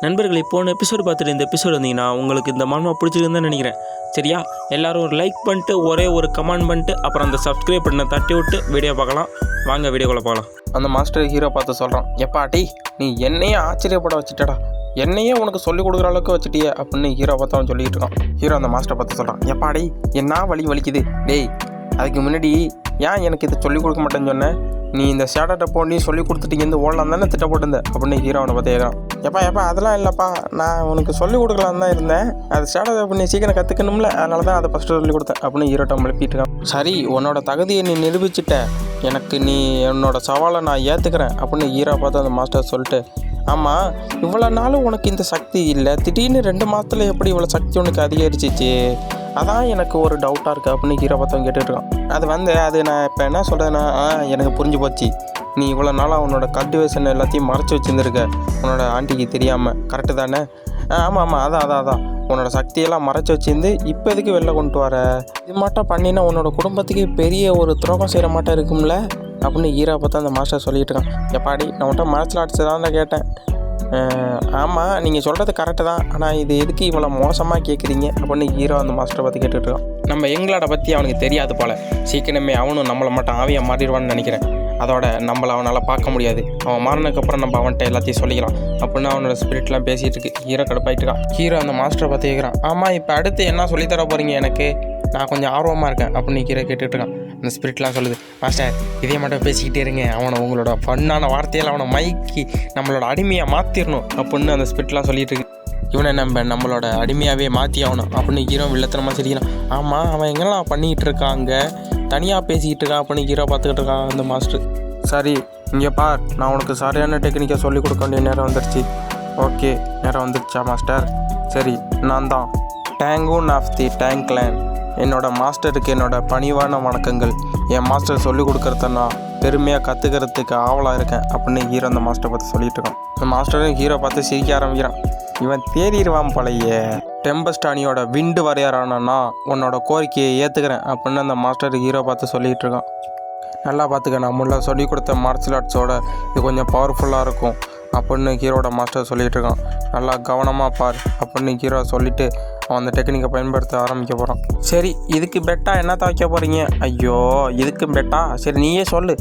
நண்பர்களே, போன எபிசோடு பார்த்துட்டு இந்த எபிசோடு வந்தீங்கன்னா உங்களுக்கு இந்த மாமா பிடிச்சிருக்குன்னு நினைக்கிறேன். சரியா, எல்லோரும் ஒரு லைக் பண்ணிட்டு ஒரே ஒரு கமெண்ட் பண்ணிட்டு அப்புறம் அந்த சப்ஸ்கிரைப் பண்ண தட்டி விட்டு வீடியோ பார்க்கலாம். வாங்க வீடியோக்குள்ளே போகலாம். அந்த மாஸ்டர் ஹீரோ பார்த்து சொல்கிறான், எப்பாட்டி நீ என்னையே ஆச்சரியப்பட வச்சுட்டடா, என்னையே உனக்கு சொல்லிக் கொடுக்குற அளவுக்கு வச்சுட்டியே அப்படின்னு ஹீரோ பார்த்து அவன் சொல்லிக்கிட்டு இருக்கான். ஹீரோ அந்த மாஸ்டர் பார்த்து சொல்கிறான், எப்பாடி என்ன வலிக்குது டேய், அதுக்கு முன்னாடி ஏன் எனக்கு இதை சொல்லிக் கொடுக்க மாட்டேன்னு சொன்னேன், நீ இந்த ஷேடட்டை போட்டு சொல்லி கொடுத்துட்டு இந்த ஓடலாம் தானே திட்டப்பட்டிருந்தேன் அப்படின்னு ஹீரோ அவனை பார்த்து கேட்குறான். எப்பா அதெல்லாம் இல்லைப்பா, நான் உனக்கு சொல்லிக் கொடுக்கலான்னு தான் இருந்தேன், அது ஷேடட்டை பண்ணி சீக்கிரம் கற்றுக்கணும்ல, அதனால தான் அதை ஃபஸ்ட்டு சொல்லிக் கொடுத்தேன் அப்படின்னு ஹீரோட்ட எழுப்பிட்டு இருக்கான். சரி, உன்னோட தகுதியை நீ நிரூபிச்சிட்ட, எனக்கு நீ என்னோட சவாலை நான் ஏற்றுக்கிறேன் அப்படின்னு ஹீரோ பார்த்து அந்த மாஸ்டர் சொல்லிட்டு, ஆமாம் இவ்வளோ நாளும் உனக்கு இந்த சக்தி இல்லை, திடீர்னு 2 மாதத்தில் எப்படி இவ்வளோ சக்தி உனக்கு அதிகரிச்சிச்சு, அதான் எனக்கு ஒரு டவுட்டாக இருக்குது அப்படின்னு ஹீரோ பார்த்தவங்க கேட்டுட்ருக்கான். அது நான் இப்போ என்ன சொல்கிறேன்னா, எனக்கு புரிஞ்சு போச்சு, நீ இவ்வளோ நாளாக உன்னோட கல்டிவேஷன் எல்லாத்தையும் மறைச்சி வச்சுருந்துருக்க உன்னோட ஆண்டிக்கு தெரியாமல், கரெக்டு தானே? ஆமாம் அதான் உன்னோட சக்தியெல்லாம் மறைச்சி வச்சுருந்து இப்போ எதுக்கு வெளில கொண்டு வர, இது மாட்டம் பண்ணினா உன்னோட குடும்பத்துக்கு பெரிய ஒரு துரோகம் செய்கிற மாட்டம் இருக்கும்ல அப்படின்னு ஹீரோ பார்த்தா அந்த மாஸ்டர் சொல்லிகிட்டு இருக்கான். எப்பாடி நான் உன்ட்ட மார்ஷல் ஆர்ட்ஸ் தான் கேட்டேன். ஆமாம் நீங்கள் சொல்கிறது கரெக்டு தான், ஆனால் இது எதுக்கு இவ்வளோ மோசமாக கேட்குறீங்க அப்படின்னு ஹீரோ அந்த மாஸ்டரை பற்றி கேட்டுட்டு இருக்கான். நம்ம எங்களோட பற்றி அவனுக்கு தெரியாது போல், சீக்கிரமே அவனும் நம்மளை மட்டும் ஆவியாக மாறிடுவான்னு நினைக்கிறேன், அதோட நம்மளை அவனால் பார்க்க முடியாது, அவன் மாறினதுக்கப்புறம் நம்ம அவன்கிட்ட எல்லாத்தையும் சொல்லிக்கலாம் அப்படின்னு அவனோட ஸ்பிரிட்லாம் பேசிகிட்டு இருக்கு. ஹீரோ கடுப்பாயிட்டு இருக்கான். ஹீரோ அந்த மாஸ்டரை பற்றி கேட்குறான், ஆமாம் இப்போ அடுத்து என்ன சொல்லித்தர போகிறீங்க எனக்கு, நான் கொஞ்சம் ஆர்வமாக இருக்கேன் அப்படின்னு ஹீரோ கேட்டுட்டு இருக்கான். அந்த ஸ்பிரிட்லாம் சொல்லுது, மாஸ்டர் இதே மட்டும் பேசிக்கிட்டே இருங்க, அவனை உங்களோட ஃபன்னான வார்த்தையில் அவனை மைக்கி நம்மளோட அடிமையாக மாற்றிடணும் அப்படின்னு அந்த ஸ்பிரிட்லாம் சொல்லிட்டு இருக்கு. இவனை நம்மளோட அடிமையாகவே மாற்றி ஆகணும் அப்படின்னு ஹீரோ வில்லத்தனமாக சிரிக்கிறான். ஆமாம் அவன் எங்கெல்லாம் பண்ணிக்கிட்டு இருக்காங்க, தனியாக பேசிக்கிட்டு இருக்கான் அப்படின்னு ஹீரோ பார்த்துக்கிட்டு இருக்கான் அந்த மாஸ்டர். சரி இங்கே பார், நான் உனக்கு சரியான டெக்னிக்கை சொல்லிக் கொடுக்க வேண்டிய நேரம் வந்துடுச்சு. ஓகே, நேரம் வந்துடுச்சா மாஸ்டர்? சரி, நான் தான் டேங்கூன் ஆஃப் தி டேங்க் கிளான், என்னோட மாஸ்டருக்கு என்னோட பணிவான வணக்கங்கள், என் மாஸ்டர் சொல்லிக் கொடுக்குறத நான் பெருமையாக கற்றுக்கிறதுக்கு ஆவலாக இருக்கேன் அப்படின்னு ஹீரோ அந்த மாஸ்டரை பார்த்து சொல்லிட்டு இருக்கான். அந்த மாஸ்டரும் ஹீரோ பார்த்து சிரிக்க ஆரம்பிக்கிறான். இவன் தேறிடுவான் போலையே, டெம்பஸ்ட் அணியோட விண்டு வரையாறானா உன்னோட கோரிக்கையை ஏற்றுக்கிறேன் அப்படின்னு அந்த மாஸ்டர் ஹீரோ பார்த்து சொல்லிகிட்டு இருக்கான். நல்லா பார்த்துக்க, நான் முன்னே சொல்லிக் கொடுத்த மார்ஷல் ஆர்ட்ஸோட இது கொஞ்சம் பவர்ஃபுல்லாக இருக்கும் அப்படின்னு ஹீரோட மாஸ்டர் சொல்லிகிட்டு இருக்கான். நல்லா கவனமாக பார் அப்படின்னு ஹீரோ சொல்லிவிட்டு அவன் அந்த டெக்னிக்கை பயன்படுத்த ஆரம்பிக்க போகிறான். சரி, இதுக்கு பெட்டா என்ன வைக்க போகிறீங்க? ஐயோ இதுக்கு பெட்டா, சரி நீயே சொல்லு.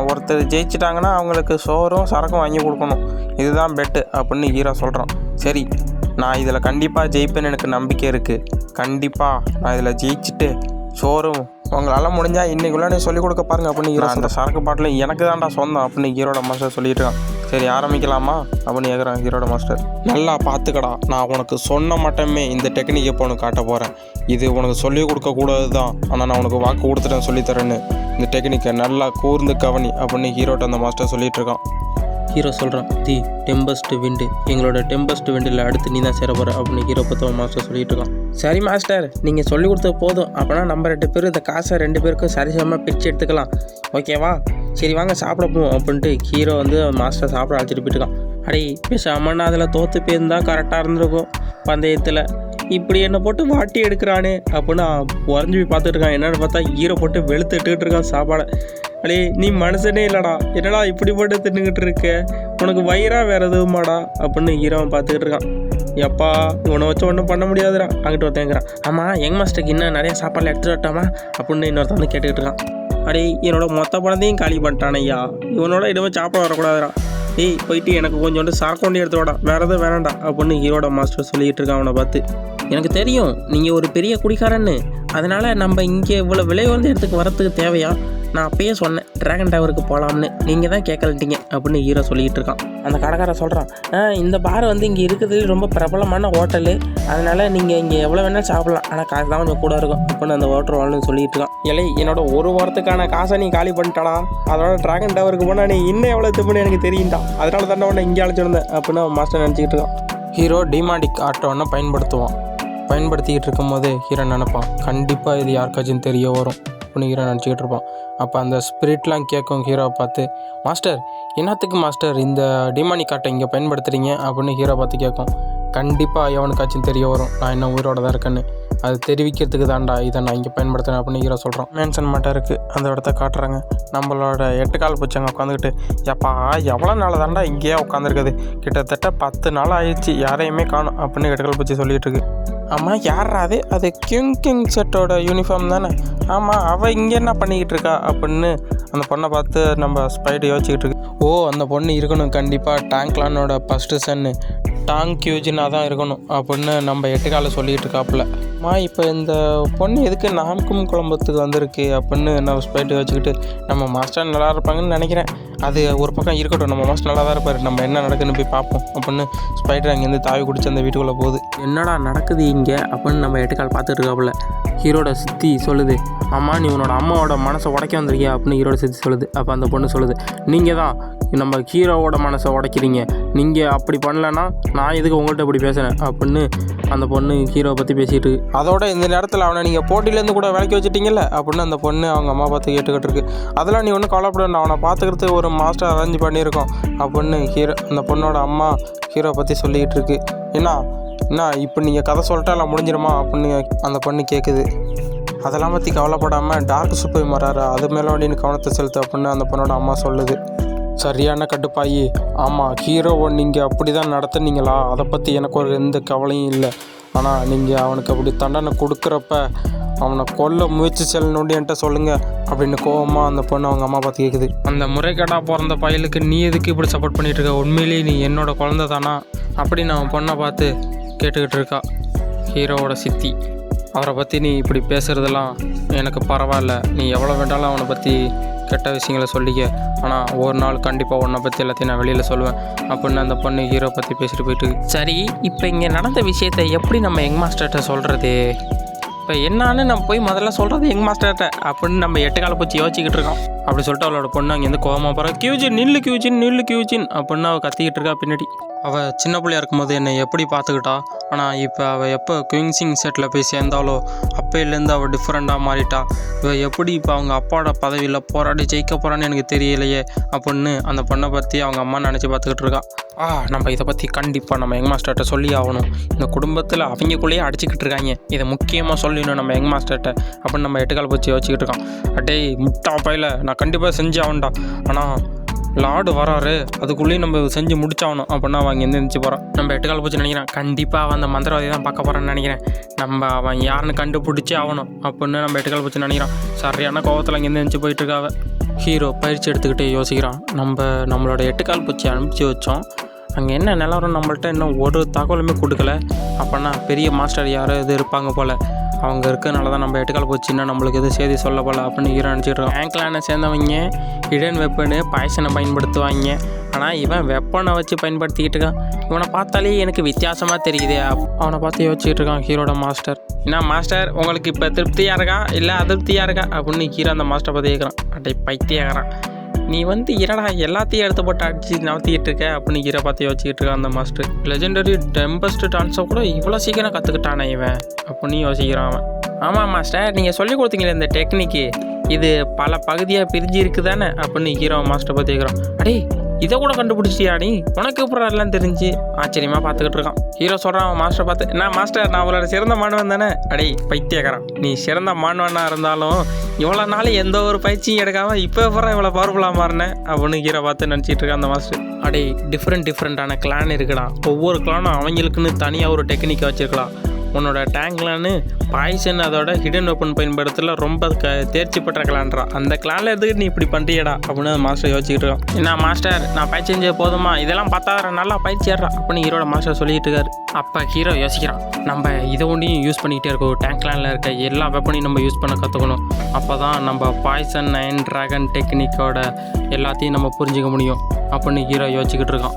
ஒருத்தர் ஜெயிச்சிட்டாங்கன்னா அவங்களுக்கு சோறும் சரக்கும் வாங்கி கொடுக்கணும், இதுதான் பெட்டு அப்படின்னு ஹீரோ சொல்கிறான். சரி, நான் இதில் கண்டிப்பாக ஜெயிப்பேன்னு எனக்கு நம்பிக்கை இருக்குது, கண்டிப்பாக நான் இதில் ஜெயிச்சுட்டு சோறும் உங்களால் முடிஞ்சால் இன்றைக்குள்ளே சொல்லிக் கொடுக்க பாருங்க அப்படின்னு ஹீரோ. அந்த சரக்கு பாட்டில் எனக்கு தான்டா சொந்தம் அப்படின்னு ஹீரோட மாஸ்டர் சொல்லிட்டு இருக்கான். சரி ஆரம்பிக்கலாமா அப்படின்னு கேட்குறான் ஹீரோட மாஸ்டர். நல்லா பார்த்துக்கடா, நான் உனக்கு சொன்ன மட்டுமே இந்த டெக்னிக்கை இப்போ உனக்கு காட்ட போகிறேன், இது உனக்கு சொல்லிக் கொடுக்கக்கூடாது தான், ஆனால் நான் உனக்கு வாக்கு கொடுத்துட்டேன் சொல்லித்தரேன்னு, இந்த டெக்னிக்கை நல்லா கூர்ந்து கவனி அப்படின்னு ஹீரோட்ட அந்த மாஸ்டர் சொல்லிட்டு இருக்கான். ஹீரோ சொல்கிறான், தி டெம்பஸ்ட் விண்டு, எங்களோட டெம்பஸ்ட் விண்டில் அடுத்து நீ தான் சேர போகிற அப்படின்னு ஹீரோ பற்ற மாஸ்டர் சொல்லிட்டு இருக்கான். சரி மாஸ்டர், நீங்கள் சொல்லிக் கொடுத்தது போதும், அப்போனா நம்ம 2 பேரும் இந்த காசை 2 பேருக்கும் சரிசமமாக பிரித்து எடுத்துக்கலாம், ஓகேவா? சரி வாங்க சாப்பிட போவோம் அப்படின்ட்டு ஹீரோ மாஸ்டர் சாப்பிட அழைச்சிட்டு போயிட்டுருக்கான். அடே பேசாமன்னா அதில் தோற்று போயிருந்தால் கரெக்டாக இருந்திருக்கும் பந்தயத்தில், இப்படி என்னை போட்டு வாட்டி எடுக்கிறானே அப்படின்னு உறைஞ்சி போய் பார்த்துட்டு இருக்கான். என்னென்னு பார்த்தா ஹீரோ போட்டு வெளுத்துட்டுக்கிட்டு இருக்கான் சாப்பாடை. அடே நீ மனுஷனே இல்லைடா, என்னடா இப்படி போட்டு தின்னுக்கிட்டு இருக்க, உனக்கு வயிறா வேறு எதுவுமாடா அப்படின்னு ஹீரோவை பார்த்துக்கிட்டு இருக்கான். எப்பா இவனை வச்சு ஒன்றும் பண்ண முடியாதுடா அங்கிட்டு ஒருத்தங்கிறான். ஆமாம் யங் மாஸ்டருக்கு இன்னும் நிறைய சாப்பாடில் எடுத்துகிட்டு வரட்டாமா அப்படின்னு இன்னொருத்த கேட்டுக்கிட்டு இருக்கான். அடே என்னோட மொத்த பணத்தையும் காலி பண்ணிட்டான் ஐயா, இவனோட இடமே சாப்பிட வரக்கூடாதுடா, ஏய் போயிட்டு எனக்கு கொஞ்சோண்டு சரக்கு எடுத்து வாடா, வேறு எதுவும் வேணாண்டா அப்படின்னு ஹீரோட மாஸ்டர் சொல்லிகிட்டு இருக்கான். அவனை பார்த்து, எனக்கு தெரியும் நீங்கள் ஒரு பெரிய குடிக்காரன்னு, அதனால் நம்ம இங்கே இவ்வளோ விலை உயர்ந்த இடத்துக்கு வரத்துக்கு தேவையா, நான் அப்பயே சொன்னேன் ட்ராகன் டவருக்கு போகலாம்னு, நீங்கள் தான் கேட்கலட்டீங்க அப்படின்னு ஹீரோ சொல்லிகிட்டு இருக்கான். அந்த கடைக்காரன் சொல்கிறான், இந்த பார் இங்கே இருக்கிறதுலே ரொம்ப பிரபலமான ஹோட்டலு, அதனால் நீங்கள் இங்கே எவ்வளோ வேணாலும் சாப்பிட்லாம், ஆனால் காசு தான் கொஞ்சம் கூட இருக்கும் அப்படின்னு அந்த ஹோட்டல் வாழ்னு சொல்லிகிட்டு இருக்கான். இல்லை என்னோட 1 வாரத்துக்கான காசை நீ காலி பண்ணிட்டாடா, அதோட ட்ராகன் டவருக்கு போனால் நீ இன்னும் எவ்வளோ திப்புன்னு எனக்கு தெரியும்டா, அதனால தானே உன்னை இங்கே அழைச்சிருந்தேன் அப்படின்னு மாஸ்டர் நினச்சிக்கிட்டு இருக்கான். ஹீரோ டிமாண்டிக் ஆட்டோன்னு பயன்படுத்திக்கிட்டு இருக்கும்போது ஹீரோ நினைப்பான், கண்டிப்பாக இது யாருக்காச்சும் தெரிய வரும் அப்படின்னு ஹீரோ நினச்சிக்கிட்டு இருப்பான். அப்போ அந்த ஸ்பிரிட்லாம் கேட்கும் ஹீரோவை பார்த்து, மாஸ்டர் என்னத்துக்கு மாஸ்டர் இந்த டிமானிக் ஆட்டை இங்கே பயன்படுத்துகிறீங்க அப்படின்னு ஹீரோ பார்த்து கேட்கும். கண்டிப்பாக எவனுக்காச்சும் தெரிய வரும் நான் இன்னும் உயிரோட தான் இருக்கேன்னு. அது தெரிவிக்கிறதுக்கு தான்டா இதை நான் இங்கே பயன்படுத்துகிறேன் அப்படின்னு ஹீரோ சொல்கிறான். மேன்சன் மட்டும் இருக்குது, அந்த இடத்த காட்டுறாங்க. நம்மளோட 8 கால் பூச்சி அங்கே உட்காந்துக்கிட்டு, எப்பா எவ்வளோ நாள் தாண்டா இங்கேயே உட்காந்துருக்குது, கிட்டத்தட்ட 10 நாள் ஆயிடுச்சு, யாரையுமே காணும் அப்படின்னு 8 கால் பூச்சி சொல்லிகிட்டு இருக்கு. ஆமாம் யாரா அது கிங் செட்டோட யூனிஃபார்ம் தானே? ஆமாம் அவள் இங்கே என்ன பண்ணிக்கிட்டு இருக்கா அப்படின்னு அந்த பொண்ணை பார்த்து நம்ம ஸ்பைடு யோசிச்சுக்கிட்டு இருக்கு. ஓ அந்த பொண்ணு இருக்கணும் கண்டிப்பாக டேங்க்லானோட ஃபஸ்ட்டு சன்னு டாங் கியூஜினாக தான் இருக்கணும் அப்படின்னு நம்ம 8 காலை சொல்லிகிட்டு இருக்காப்புல. இப்போ இந்த பொண்ணு எதுக்கு நாம்கும் குழம்பத்துக்கு வந்திருக்கு அப்படின்னு நம்ம ஸ்பைட்டு வச்சுக்கிட்டு, நம்ம மாஸ்டர் நல்லா இருப்பாங்கன்னு நினைக்கிறேன், அது ஒரு பக்கம் இருக்கட்டும், நம்ம மாஸ்டர் நல்லா தான் இருப்பார், நம்ம என்ன நடக்குதுன்னு போய் பார்ப்போம் அப்படின்னு ஸ்பைடர் அங்கேருந்து தாவி குடிச்சு அந்த வீட்டுக்குள்ளே போகுது. என்னடா நடக்குது இங்கே அப்படின்னு நம்ம 8 கால் பார்த்துட்டு இருக்காப்புல. ஹீரோட சித்தி சொல்லுது, அம்மா நீ உன்னோட அம்மாவோட மனசை உடைக்க வந்திருக்கியா அப்படின்னு ஹீரோட சித்தி சொல்லுது. அப்போ அந்த பொண்ணு சொல்லுது, நீங்கள் தான் நம்ம ஹீரோவோட மனசை உடைக்கிறீங்க, நீங்கள் அப்படி பண்ணலன்னா நான் எதுக்கு உங்கள்கிட்ட இப்படி பேசுகிறேன் அப்படின்னு அந்த பொண்ணு ஹீரோவை பற்றி பேசிகிட்டு இருக்கு. அதோட இந்த நேரத்தில் அவனை நீங்கள் போட்டியிலேருந்து கூட விலைக்கு வச்சுட்டீங்கல்ல அப்படின்னு அந்த பொண்ணு அவங்க அம்மா பார்த்து கேட்டுக்கிட்டு இருக்கு. அதெல்லாம் நீ ஒன்றும் கவலைப்பட வேண்டாம், அவனை பார்த்துக்கிறதுக்கு ஒரு மாஸ்டர் அரேஞ்ச் பண்ணியிருக்கோம் அப்படின்னு அந்த பொண்ணோட அம்மா ஹீரோவை பற்றி சொல்லிக்கிட்டு இருக்கு. என்ன இப்போ நீங்கள் கதை சொல்லிட்டா எல்லாம் முடிஞ்சிருமா அப்படின்னு அந்த பொண்ணு கேட்குது. அதெல்லாம் பற்றி கவலைப்படாமல் டார்க் சூப்பர் மாறாரு, அது மேலே அப்படின்னு கவனத்தை செலுத்து அப்படின்னு அந்த பொண்ணோட அம்மா சொல்லுது. சரியான கட்டுப்பாயி, ஆமாம் ஹீரோவை நீங்கள் அப்படி தான் நடத்துனீங்களா, அதை பற்றி எனக்கு ஒரு எந்த கவலையும் இல்லை, ஆனால் நீங்கள் அவனுக்கு அப்படி தண்டனை கொடுக்குறப்ப அவனை கொல்ல முயற்சி செல்லணுன்னு என்கிட்ட சொல்லுங்கள் அப்படின்னு கோவமாக அந்த பொண்ணு அவங்க அம்மா பார்த்து கேட்குது. அந்த முறைகேடாக பிறந்த பயலுக்கு நீ எதுக்கு இப்படி சப்போர்ட் பண்ணிகிட்டு இருக்க, உண்மையிலேயே நீ என்னோட குழந்தை தானா அப்படின்னு அவன் பொண்ணை பார்த்து கேட்டுக்கிட்டு இருக்கா ஹீரோவோட சித்தி. அவரை பற்றி நீ இப்படி பேசுகிறதெல்லாம் எனக்கு பரவாயில்ல, நீ எவ்வளோ வேண்டாலும் அவனை பற்றி கெட்ட விஷயங்களை சொல்லிக்க, ஆனால் ஒரு நாள் கண்டிப்பாக உன்னை பற்றி எல்லாத்தையும் நான் வெளியில் சொல்லுவேன் அப்படின்னு அந்த பொண்ணு ஹீரோ பற்றி பேசிட்டு போயிட்டு. சரி இப்போ இங்கே நடந்த விஷயத்தை எப்படி நம்ம யங் மாஸ்டர்கிட்ட சொல்கிறது, இப்போ என்னான்னு நம்ம போய் முதல்ல சொல்கிறது யங் மாஸ்டர்கிட்ட அப்படின்னு நம்ம 8 காலை பூச்சி யோசிச்சுக்கிட்டு இருக்கோம். அப்படி சொல்லிட்டு அவளோட பொண்ணு அங்கேருந்து கோவமாக போகிறா, கியூஜின் நில்லு அப்படின்னு அவள் கத்திக்கிட்டு இருக்கா பின்னாடி. அவள் சின்ன பிள்ளையா இருக்கும்போது என்னை எப்படி பார்த்துக்கிட்டா, ஆனால் இப்போ அவள் எப்போ கிங்சிங் செட்டில் போய் சேர்ந்தாலோ அப்போலேருந்து அவள் டிஃப்ரெண்ட்டாக மாறிட்டா, இவள் எப்படி இப்போ அவங்க அப்பாவோட பதவியில் போராடி ஜெயிக்க போகிறான்னு எனக்கு தெரியலையே அப்படின்னு அந்த பொண்ணை பற்றி அவங்க அம்மா நினச்சி பார்த்துக்கிட்டு இருக்கா. நம்ம இதை பற்றி கண்டிப்பாக நம்ம யங் மாஸ்டர்கிட்ட சொல்லி ஆகணும், இந்த குடும்பத்தில் அவங்கக்குள்ளேயே அடிச்சுக்கிட்டு இருக்காங்க, இதை முக்கியமாக சொல்லணும் நம்ம யங் மாஸ்டர்கிட்ட அப்படின்னு நம்ம 8 கால் பூச்சி யோசிச்சுக்கிட்டு இருக்கோம். அடே முட்டா பையில நான் கண்டிப்பாக செஞ்சு ஆகண்டா, ஆனால் லார்டு வராரு அதுக்குள்ளேயும் நம்ம செஞ்சு முடிச்சாகணும் அப்படின்னா அவன் அங்கேருந்து இருந்துச்சு போகிறான். நம்ம 8 கால் பூச்சி நினைக்கிறேன், கண்டிப்பாக அவன் அந்த மந்திரவாதி தான் பார்க்க போகிறான்னு நினைக்கிறேன், நம்ம அவன் யாருன்னு கண்டுபிடிச்சே ஆகணும் அப்படின்னு நம்ம 8 கால் பூச்சி நினைக்கிறான். சரியான கோவத்தில் அங்கேருந்து இருந்துச்சு போயிட்டுருக்காவ. ஹீரோ பயிற்சி எடுத்துக்கிட்டு யோசிக்கிறான், நம்மளோட 8 கால் பூச்சி அனுப்பிச்சி வச்சோம், அங்கே என்ன நிலவரம் நம்மள்ட்ட இன்னும் ஒரு தகவலுமே கொடுக்கல, அப்போனா பெரிய மாஸ்டர் யாரும் இது இருப்பாங்க போல், அவங்க இருக்கிறனால தான் நம்ம 8 கால் பூச்சின்னா நம்மளுக்கு எதுவும் செய்தி சொல்ல போல் அப்படின்னு ஹீரோ நினச்சிட்டு இருக்கோம். டேங்க்லானை சேர்ந்தவங்க ஹிடன் வெப்பனு பாய்சனை பயன்படுத்துவாங்க, ஆனால் இவன் வெப்பனை வச்சு பயன்படுத்திக்கிட்டு இருக்கான், இவனை பார்த்தாலே எனக்கு வித்தியாசமாக தெரியுது. அவனை பார்த்து யோசிச்சுட்டு இருக்கான் ஹீரோட மாஸ்டர். என்ன மாஸ்டர் உங்களுக்கு இப்போ திருப்தியாக இருக்கா இல்லை அதிருப்தியாக இருக்கா அப்படின்னு ஹீரோ அந்த மாஸ்டர் பார்த்து கேட்குறான். அட்டை பைத்தியாகிறான், நீ என்னடா எல்லாத்தையும் எடுத்து போட்டு அடிச்சு நவத்திக்கிட்டு இருக்க அப்படின்னு ஹீரோ பார்த்து யோசிச்சுக்கிட்டு இருக்கான் அந்த மாஸ்டர். லெஜெண்டரி டெம்பஸ்ட் டான்ஸை கூட இவ்வளோ சீக்கிரம் கற்றுக்கிட்டானே இவன் அப்படின்னு யோசிக்கிறான் அவன். ஆமாம் மாஸ்டர் நீங்கள் சொல்லி கொடுத்தீங்களே இந்த டெக்னிக்கு, இது பல பகுதியாக பிரிஞ்சு இருக்குதானே அப்படின்னு ஹீரோ மாஸ்டர் பார்த்து கேட்குறான். அடே இதை கூட கண்டுபிடிச்சியா நீ, உனக்கு அப்புறம் எல்லாம் தெரிஞ்சு ஆச்சரியமாக பார்த்துக்கிட்டு இருக்கான். ஹீரோ சொல்கிறான் அவன் மாஸ்டர் பார்த்து, என்ன மாஸ்டர் நான் அவளோட சிறந்த மாணவன் தானே, அடே பைத்தியக்காரன், நீ சிறந்த மாணவனாக இருந்தாலும் இவ்வளோ நாள் எந்த ஒரு பயிற்சியும் எடுக்காமல் இப்போ அப்புறம் இவ்வளோ பவர்ஃபுல்லாக மாறினேன் அப்படின்னு ஹீரோ பார்த்து நினச்சிட்டு இருக்கான் அந்த மாஸ்டர். அடே டிஃப்ரெண்ட்டான கிளான் இருக்குடா, ஒவ்வொரு கிளானும் அவங்களுக்குன்னு தனியாக ஒரு டெக்னிக்கை வச்சுருக்கலாம், உன்னோட டேங்க்லான்னு பாய்சன் அதோட ஹிடன் வெப்பன் பயன்படுத்தல ரொம்ப தேர்ச்சி பெற்ற கிளான்றா, அந்த கிளானில் எதுக்கு நீ இப்படி பண்ணுறியடா அப்படின்னு மாஸ்டர் யோசிச்சுக்கிட்டு இருக்கோம். என்ன மாஸ்டர் நான் பயிற்சி செஞ்ச போதுமா, இதெல்லாம் பார்த்தா நல்லா பயிற்சி ஏறா அப்படின்னு ஹீரோட மாஸ்டர் சொல்லிட்டு இருக்காரு. அப்போ ஹீரோ யோசிக்கிறான், நம்ம இதை ஒன்றையும் யூஸ் பண்ணிக்கிட்டே இருக்கோம், டேங்க்லானில் இருக்க எல்லா வெப்பனையும் நம்ம யூஸ் பண்ண கற்றுக்கணும், அப்போ தான் நம்ம பாய்சன் 9 ட்ராகன் டெக்னிக்கோட எல்லாத்தையும் நம்ம புரிஞ்சிக்க முடியும் அப்படின்னு ஹீரோ யோசிச்சுக்கிட்டு இருக்கான்.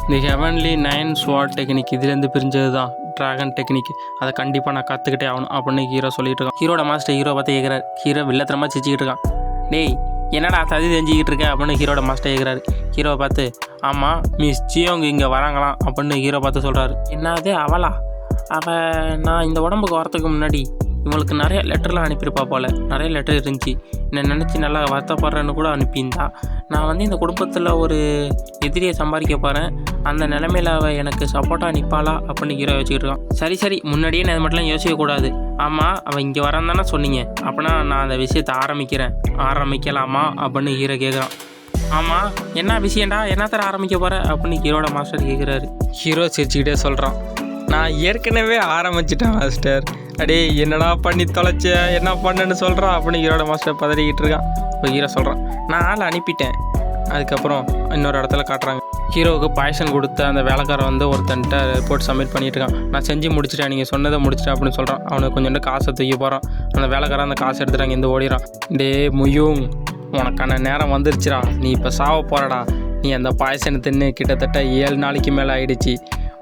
இந்த ஹெவன்லி 9 ஸ்வாட் டெக்னிக் இதுலேருந்து பிரிஞ்சது தான் ட்ராகன் டெக்னிக், அதை கண்டிப்பாக நான் கற்றுக்கிட்டே ஆகணும் அப்படின்னு ஹீரோ சொல்லிட்டு இருக்கான். ஹீரோட மாஸ்டர் ஹீரோ பார்த்து கேட்குறாரு. ஹீரோ வில்லத்தனமாக சிரிச்சிக்கிட்டு இருக்கான். டேய் என்னடா சதி செஞ்சுக்கிட்டு இருக்க அப்படின்னு ஹீரோட மாஸ்டர் கேட்குறாரு. ஹீரோவை பார்த்து, ஆமாம் மிஸ் ஜியோங்க இங்கே வராங்களாம் அப்படின்னு ஹீரோ பார்த்து சொல்கிறாரு. என்னது அவளா, நான் இந்த உடம்புக்கு வரத்துக்கு முன்னாடி இவங்களுக்கு நிறைய லெட்டர்லாம் அனுப்பியிருப்பா போல், நிறைய லெட்டர் இருந்துச்சு. என்னை நினச்சி நல்லா வருத்தப்படுறேன்னு கூட அனுப்பியிருந்தா. நான் வந்து இந்த குடும்பத்தில் ஒரு எதிரியை சம்பாதிக்க போகிறேன், அந்த நிலைமையில் அவள் எனக்கு சப்போர்ட்டாக நிற்பாளா அப்படின்னு ஹீரோ வச்சுக்கிட்டு இருக்கான். சரி முன்னாடியே நான் இது மட்டும்லாம் யோசிக்கக்கூடாது. ஆமாம், அவள் இங்கே வரேன்னு தானே சொன்னீங்க, அப்படின்னா நான் அந்த விஷயத்தை ஆரம்பிக்கலாமா அப்படின்னு ஹீரோ கேட்குறான். ஆமாம், என்ன விஷயம்டா, என்ன தர ஆரம்பிக்க போகிற அப்படின்னு ஹீரோட மாஸ்டர் கேட்குறாரு. ஹீரோ சிரிச்சுக்கிட்டே சொல்கிறான், நான் ஏற்கனவே ஆரம்பிச்சிட்டேன் மாஸ்டர். அடே என்னடா பண்ணி தொலைச்ச, என்ன பண்ணேன்னு சொல்கிறான் அப்படின்னு ஹீரோட மாஸ்டர் பதறிக்கிட்டு இருக்கான். இப்போ ஹீரோ சொல்கிறான், நான் ஆள் அனுப்பிட்டேன். அதுக்கப்புறம் இன்னொரு இடத்துல காட்டுறாங்க, ஹீரோவுக்கு பாய்சன் கொடுத்த அந்த வேலைக்காரன் வந்து ஒருத்தன்ட்ட ரிப்போர்ட் சப்மிட் பண்ணிட்டு இருக்கான். நான் செஞ்சு முடிச்சிட்டேன், நீங்கள் சொன்னதை முடிச்சிட்டேன் அப்படின்னு சொல்கிறான். அவனுக்கு கொஞ்சோண்டு காசை தூக்கி போகிறான். அந்த வேலைக்காரன் அந்த காசை எடுத்துட்டாங்க, இந்த ஓடிறான். டே முயும், உனக்கான நேரம் வந்துருச்சுடா, நீ இப்போ சாவ போகிறடா. நீ அந்த பாய்சனை தின்னு கிட்டத்தட்ட 7 நாளைக்கு மேலே ஆயிடுச்சு.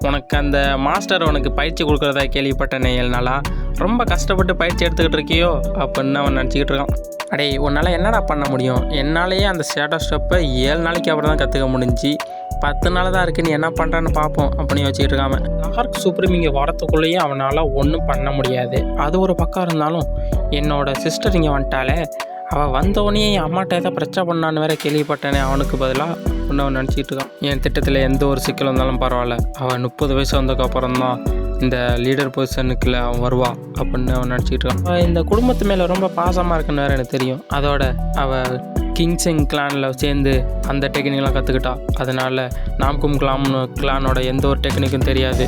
உனக்கு அந்த மாஸ்டர் உனக்கு பயிற்சி கொடுக்குறதா கேள்விப்பட்டேனே 7 நாளாக. ரொம்ப கஷ்டப்பட்டு பயிற்சி எடுத்துக்கிட்டு இருக்கியோ அப்படின்னு அவன் நினச்சிக்கிட்டு இருக்கான். அடே உன்னால் என்னடா பண்ண முடியும், என்னாலேயே அந்த ஷேடோ ஸ்டெப்பை 7 நாளைக்கு அப்புறம் தான் கற்றுக்க முடிஞ்சு. 10 நாள் தான் இருக்குது, நீ என்ன பண்ணுறான்னு பார்ப்போம் அப்படின்னு வச்சுக்கிட்டு இருக்காம. டார்க் சூப்ரீம் இங்கே வரத்துக்குள்ளேயே அவனால் ஒன்றும் பண்ண முடியாது. அது ஒரு பக்கம் இருந்தாலும் என்னோடய சிஸ்டர் இங்கே வந்துட்டாலே, அவள் வந்தோடனே என் அம்மாட்ட ஏதாவது பிரச்சனை பண்ணான்னு வேற கேள்விப்பட்டேனே, அவனுக்கு பதிலாக ஒன்று அவன் நினச்சிக்கிட்டு இருக்கான். என் திட்டத்தில் எந்த ஒரு சிக்கல் வந்தாலும் பரவாயில்ல, அவன் 30 வயசு வந்ததுக்கப்புறம் தான் இந்த லீடர் பொசிஷனுக்குள்ள அவன் வருவா அப்படின்னு அவன் நினச்சிக்கிட்டு இருக்கான். அவள் இந்த குடும்பத்து மேலே ரொம்ப பாசமாக இருக்குன்னு வேறு எனக்கு தெரியும். அதோட அவள் கிங்ஸிங் கிளானில் சேர்ந்து அந்த டெக்னிக்லாம் கற்றுக்கிட்டா. அதனால் நாம்கும் கிளானோட எந்த ஒரு டெக்னிக்கும் தெரியாது.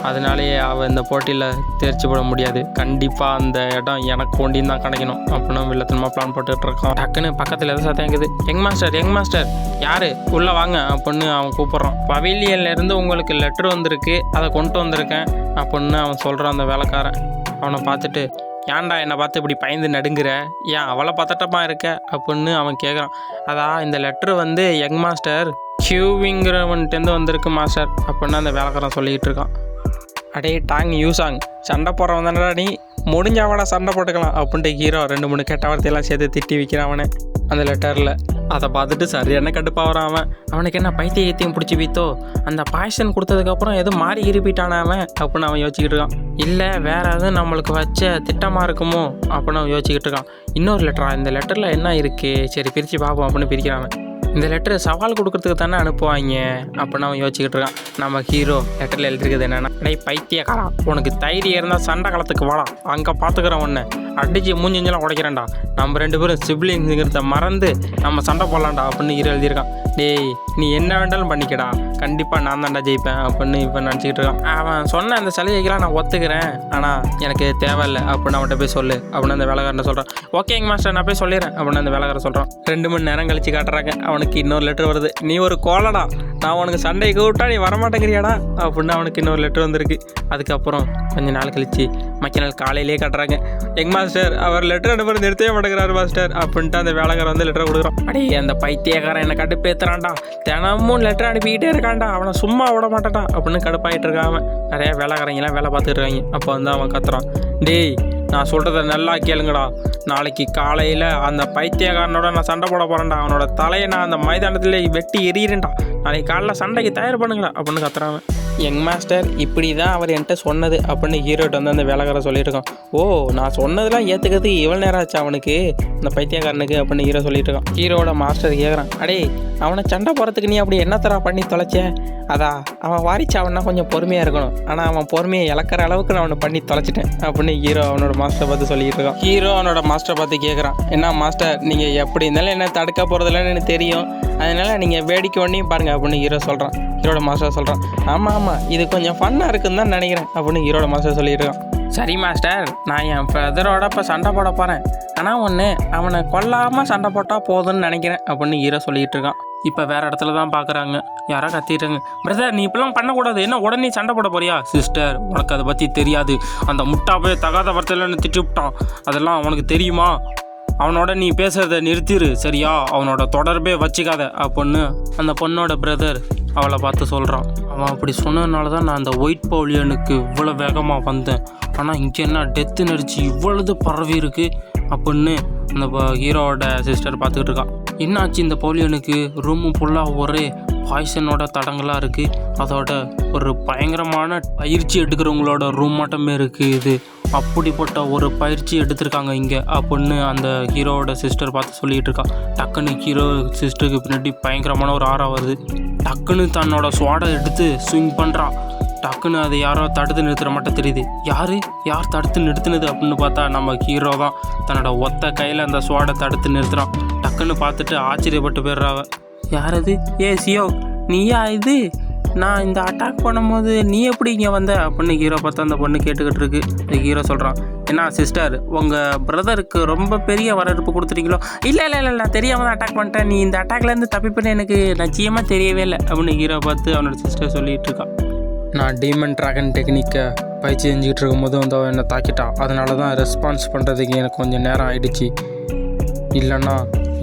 அதனாலேயே அவள் இந்த போட்டியில் தேர்ச்சி போட முடியாது. கண்டிப்பாக அந்த இடம் எனக்கு ஒண்டின்னு தான் கிடைக்கணும் அப்படின்னு வில்லத்தனமாக பிளான் போட்டுட்டு இருக்கான். டக்குன்னு பக்கத்தில் எதை சத்தம் கேட்குது, யங் மாஸ்டர் யார் உள்ளே வாங்க அப்படின்னு அவன் கூப்பிட்றான். பவிலியன்லேருந்து உங்களுக்கு லெட்டர் வந்திருக்கு, அதை கொண்டு வந்திருக்கேன் அப்படின்னு அவன் சொல்கிறான். அந்த வேலைக்காரன் அவனை பார்த்துட்டு, ஏன்டா என்னை பார்த்து இப்படி பயந்து நடுங்குற, ஏன் அவளை பதட்டமா இருக்க அப்படின்னு அவன் கேட்குறான். அதான் இந்த லெட்ரு வந்து யங் மாஸ்டர் கியூவிங்கிறவன்ட்டேருந்து வந்திருக்கு மாஸ்டர் அப்படின்னு அந்த வேலைக்காரன் சொல்லிக்கிட்டு இருக்கான். அடே டாங் யூசாங், சண்டை போடுறவன் தானடா நீ, முடிஞ்சாவடா சண்டை போட்டுக்கலாம் அப்படின்ட்டு ஹீரோ 2-3 கெட்ட வார்த்தையெல்லாம் சேர்த்து திட்டி வைக்கிறான் அவனை அந்த லெட்டரில். அதை பார்த்துட்டு சரியான கடுப்பாகிறான் அவன். அவனுக்கு என்ன பைத்தியத்தையும் பிடிச்சி வைத்தோ, அந்த பாய்சன் கொடுத்ததுக்கப்புறம் எதுவும் மாறி இருப்பிட்டான அவன் அப்படின்னு அவன் யோசிச்சுக்கிட்டு இருக்கான். இல்லை வேறு எதுவும் நம்மளுக்கு வச்ச திட்டமாக இருக்குமோ அப்படின்னு அவன் யோசிச்சுக்கிட்டு இருக்கான். இன்னொரு லெட்டரா, இந்த லெட்டரில் என்ன இருக்குது, சரி பிரித்து பார்ப்போம் அப்படின்னு பிரிக்கிறான். இந்த லெட்டரை சவால் கொடுக்கறதுக்கு தானே அனுப்புவாங்க அப்படின்னு அவன் யோசிச்சுக்கிட்டு இருக்கான். நம்ம ஹீரோ லெட்டரில் எழுதிருக்குது என்னென்னா, டேய் பைத்தியக்காரா, உனக்கு தைரியம் இருந்தால் சண்டை காலத்துக்கு வாடா, அங்கே பார்த்துக்கிறேன் உன்னை, அடிச்சு மூஞ்சிஞ்செல்லாம் உடைக்கிறேன்டா, நம்ம 2 பேரும் சிப்ளிங்ஸுங்கிறத மறந்து நம்ம சண்டை போடலான்டா அப்படின்னு ஹீரோ எழுதியிருக்கான். டேய் நீ என்ன வேண்டாலும் பண்ணிக்கடா, கண்டிப்பாக நான் தான்டா ஜெயிப்பேன் அப்படின்னு இப்போ நினச்சிக்கிட்டு இருக்கான். அவன் சொன்ன அந்த சலுகைக்கெல்லாம் நான் ஒத்துக்கிறேன், ஆனால் எனக்கு தேவையில்லை அப்படின்னு அவன்கிட்ட போய் சொல்லு அப்படின்னு அந்த வேலைக்காரன் சொல்கிறான். ஓகேங்க மாஸ்டர், நான் போய் சொல்லிடுறேன் அப்படின்னு அந்த வேலைக்காரன் சொல்கிறான். 2 மணி நேரம் கழிச்சு காட்டுறாங்க. அவனுக்கு இன்னொரு லெட்டர் வருது. நீ ஒரு கோலடா, நான் உனக்கு சண்டைக்கு கூப்பிட்டா நீ வரமாட்டேங்கிறியாடா அப்படின்னு அவனுக்கு இன்னொரு லெட்டர் வந்திருக்கு. அதுக்கப்புறம் கொஞ்ச நாள் கழிச்சு மக்கள் காலையிலேயே காட்டுறாங்க. யங் மாஸ்டர் அவர் லெட்டர் அனுப்புறது நிறுத்தவே மாட்டேங்கிறாரு மாஸ்டர் அப்படின்ட்டு அந்த வேலைக்காரன் வந்து லெட்டர் கொடுக்குறான். அடே அந்த பைத்தியக்காரன் என்னை கடுப்பேத்துறான்டா, தினமும் லெட்டர் அனுப்பிக்கிட்டே இருக்கான்டா, அவனை சும்மா விட மாட்டான்டா அப்படின்னு கடுப்பாயிட்டு இருக்கான் அவன். நிறைய வேலைக்காரங்கெல்லாம் வேலை பார்த்துட்டு இருக்காங்க. அப்போ வந்து அவன் கத்துறான், டேய் நான் சொல்கிறத நல்லா கேளுங்கடா, நாளைக்கு காலையில் அந்த பைத்தியக்காரனோட நான் சண்டை போட போகிறேன்டா, அவனோட தலையை நான் அந்த மைதானத்தில் வெட்டி எறிகிறேன்டா, நாளைக்கு காலையில் சண்டைக்கு தயார் பண்ணுங்கடா அப்படின்னு கத்துறான். யங் மாஸ்டர் இப்படி தான் அவர் என்கிட்ட சொன்னது அப்படின்னு ஹீரோட்ட வந்து அந்த வேலைக்காரன் சொல்லிட்டு இருக்கான். ஓ நான் சொன்னதெல்லாம் ஏற்றுக்கிறதுக்கு இவ்வளோ நேரம் ஆச்சு அவனுக்கு, அந்த பைத்தியக்காரனுக்கு அப்படின்னு ஹீரோ சொல்லிட்டு இருக்கான். ஹீரோட மாஸ்டர் கேட்குறான், அடே அவனை சண்டை போகிறதுக்கு நீ அப்படி என்னத்தரா பண்ணி தொலைச்சேன், அதான் அவன் வாரிச்சு அவனா கொஞ்சம் பொறுமையாக இருக்கணும், ஆனால் அவன் பொறுமையை இழக்கிற அளவுக்கு நான் அவனை பண்ணி தொலைச்சிட்டேன் அப்படின்னு ஹீரோ அவனோட மாஸ்டர் பார்த்து சொல்லிட்டு இருக்கான். ஹீரோ அவனோட மாஸ்டர் பார்த்து கேட்குறான், என்ன மாஸ்டர் நீங்கள் எப்படி இருந்தாலும் என்ன தடுக்க போகிறதில்லன்னு எனக்கு தெரியும், அதனால் நீங்கள் வேடிக்கை ஒன்றையும் பாருங்கள் அப்படின்னு ஹீரோ சொல்கிறான். ஹீரோட மாஸ்டர் சொல்கிறான், ஆமாம் இது கொஞ்சம் ஃபன்னாக இருக்குன்னு தான் நினைக்கிறேன் அப்படின்னு ஹீரோட மாஸ்டர் சொல்லிட்டு இருக்கான். சரி மாஸ்டர், நான் என் பிரதரோட இப்போ சண்டை போட போகிறேன், ஆனால் ஒன்று அவனை கொல்லாமல் சண்டை போட்டால் போதும்னு நினைக்கிறேன் அப்படின்னு ஹீரோ சொல்லிகிட்டு இருக்கான். இப்போ வேறு இடத்துல தான் பார்க்குறாங்க, யாரோ கத்திட்டாங்க. பிரதர் நீ இப்பெல்லாம் பண்ணக்கூடாது, என்ன உடனே சண்டை போட போறியா? சிஸ்டர் உனக்கு அதை பற்றி தெரியாது, அந்த முட்டா போய் தகாத வார்த்தையில திட்டி விட்டான், அதெல்லாம் அவனுக்கு தெரியுமா, அவனோட நீ பேசுறத நிறுத்திடு சரியா, அவனோட தொடர்பே வச்சுக்காத அப்படின்னு அந்த பொண்ணோட பிரதர் அவளை பார்த்து சொல்கிறான். அவன் அப்படி சொன்னதுனால தான் நான் அந்த ஒயிட் பவுலியனுக்கு இவ்வளோ வேகமாக வந்தேன், ஆனால் இங்கே என்ன டெத்து நடிச்சு இவ்வளவு பரவி இருக்கு அப்படின்னு அந்த ஹீரோவோட சிஸ்டர் பார்த்துக்கிட்டு இருக்கான். என்னாச்சு இந்த பவுலியனுக்கு, ரூமு ஃபுல்லாக ஒரே பாய்சனோட தடங்களாக இருக்குது, அதோட ஒரு பயங்கரமான பயிற்சி எடுக்கிறவங்களோட ரூம் மட்டுமே இருக்குது, இது அப்படிப்பட்ட ஒரு பயிற்சி எடுத்திருக்காங்க இங்கே அப்படின்னு அந்த ஹீரோவோட சிஸ்டர் பார்த்து சொல்லிகிட்டு இருக்கா. டக்குன்னு ஹீரோ சிஸ்டருக்கு பின்னாடி பயங்கரமான ஒரு ஆரா வருது. டக்குன்னு தன்னோட ஸ்வாடை எடுத்து ஸ்விங் பண்ணுறான். டக்குன்னு அதை யாரோ தடுத்து நிறுத்துகிற மட்டும் தெரியுது. யார் தடுத்து நிறுத்துனது அப்படின்னு பார்த்தா நம்ம ஹீரோ தான் தன்னோட ஒத்த கையில் அந்த ஸ்வாடை தடுத்து நிறுத்துகிறான். டக்குன்னு பார்த்துட்டு ஆச்சரியப்பட்டு போயிடுறாவ. யார் அது? சியோ நீயா இது? நான் இந்த அட்டாக் பண்ணும்போது நீ எப்படி இங்கே வந்த அப்படின்னு ஹீரோ பார்த்து அந்த பொண்ணு கேட்டுக்கிட்டு இருக்கு. இந்த ஹீரோ சொல்கிறான், என்ன சிஸ்டர் உங்கள் பிரதருக்கு ரொம்ப பெரிய வரவேற்பு கொடுத்துட்டீங்களோ? இல்லை தெரியாமல் தான் அட்டாக் பண்ணிட்டேன். நீ இந்த அட்டாக்லேருந்து தப்பிப்பேன்னு எனக்கு நிச்சயமாக தெரியவே இல்லை அப்படின்னு ஹீரோ பார்த்து அவனோட சிஸ்டர் சொல்லிகிட்டு இருக்கான். நான் டீமன் ட்ராகன் டெக்னிக்கை பயிற்சி செஞ்சுக்கிட்டு இருக்கும்போது வந்து அவன் என்னை தாக்கிட்டான். அதனால தான் ரெஸ்பான்ஸ் பண்ணுறதுக்கு எனக்கு கொஞ்சம் நேரம் ஆகிடுச்சு. இல்லைன்னா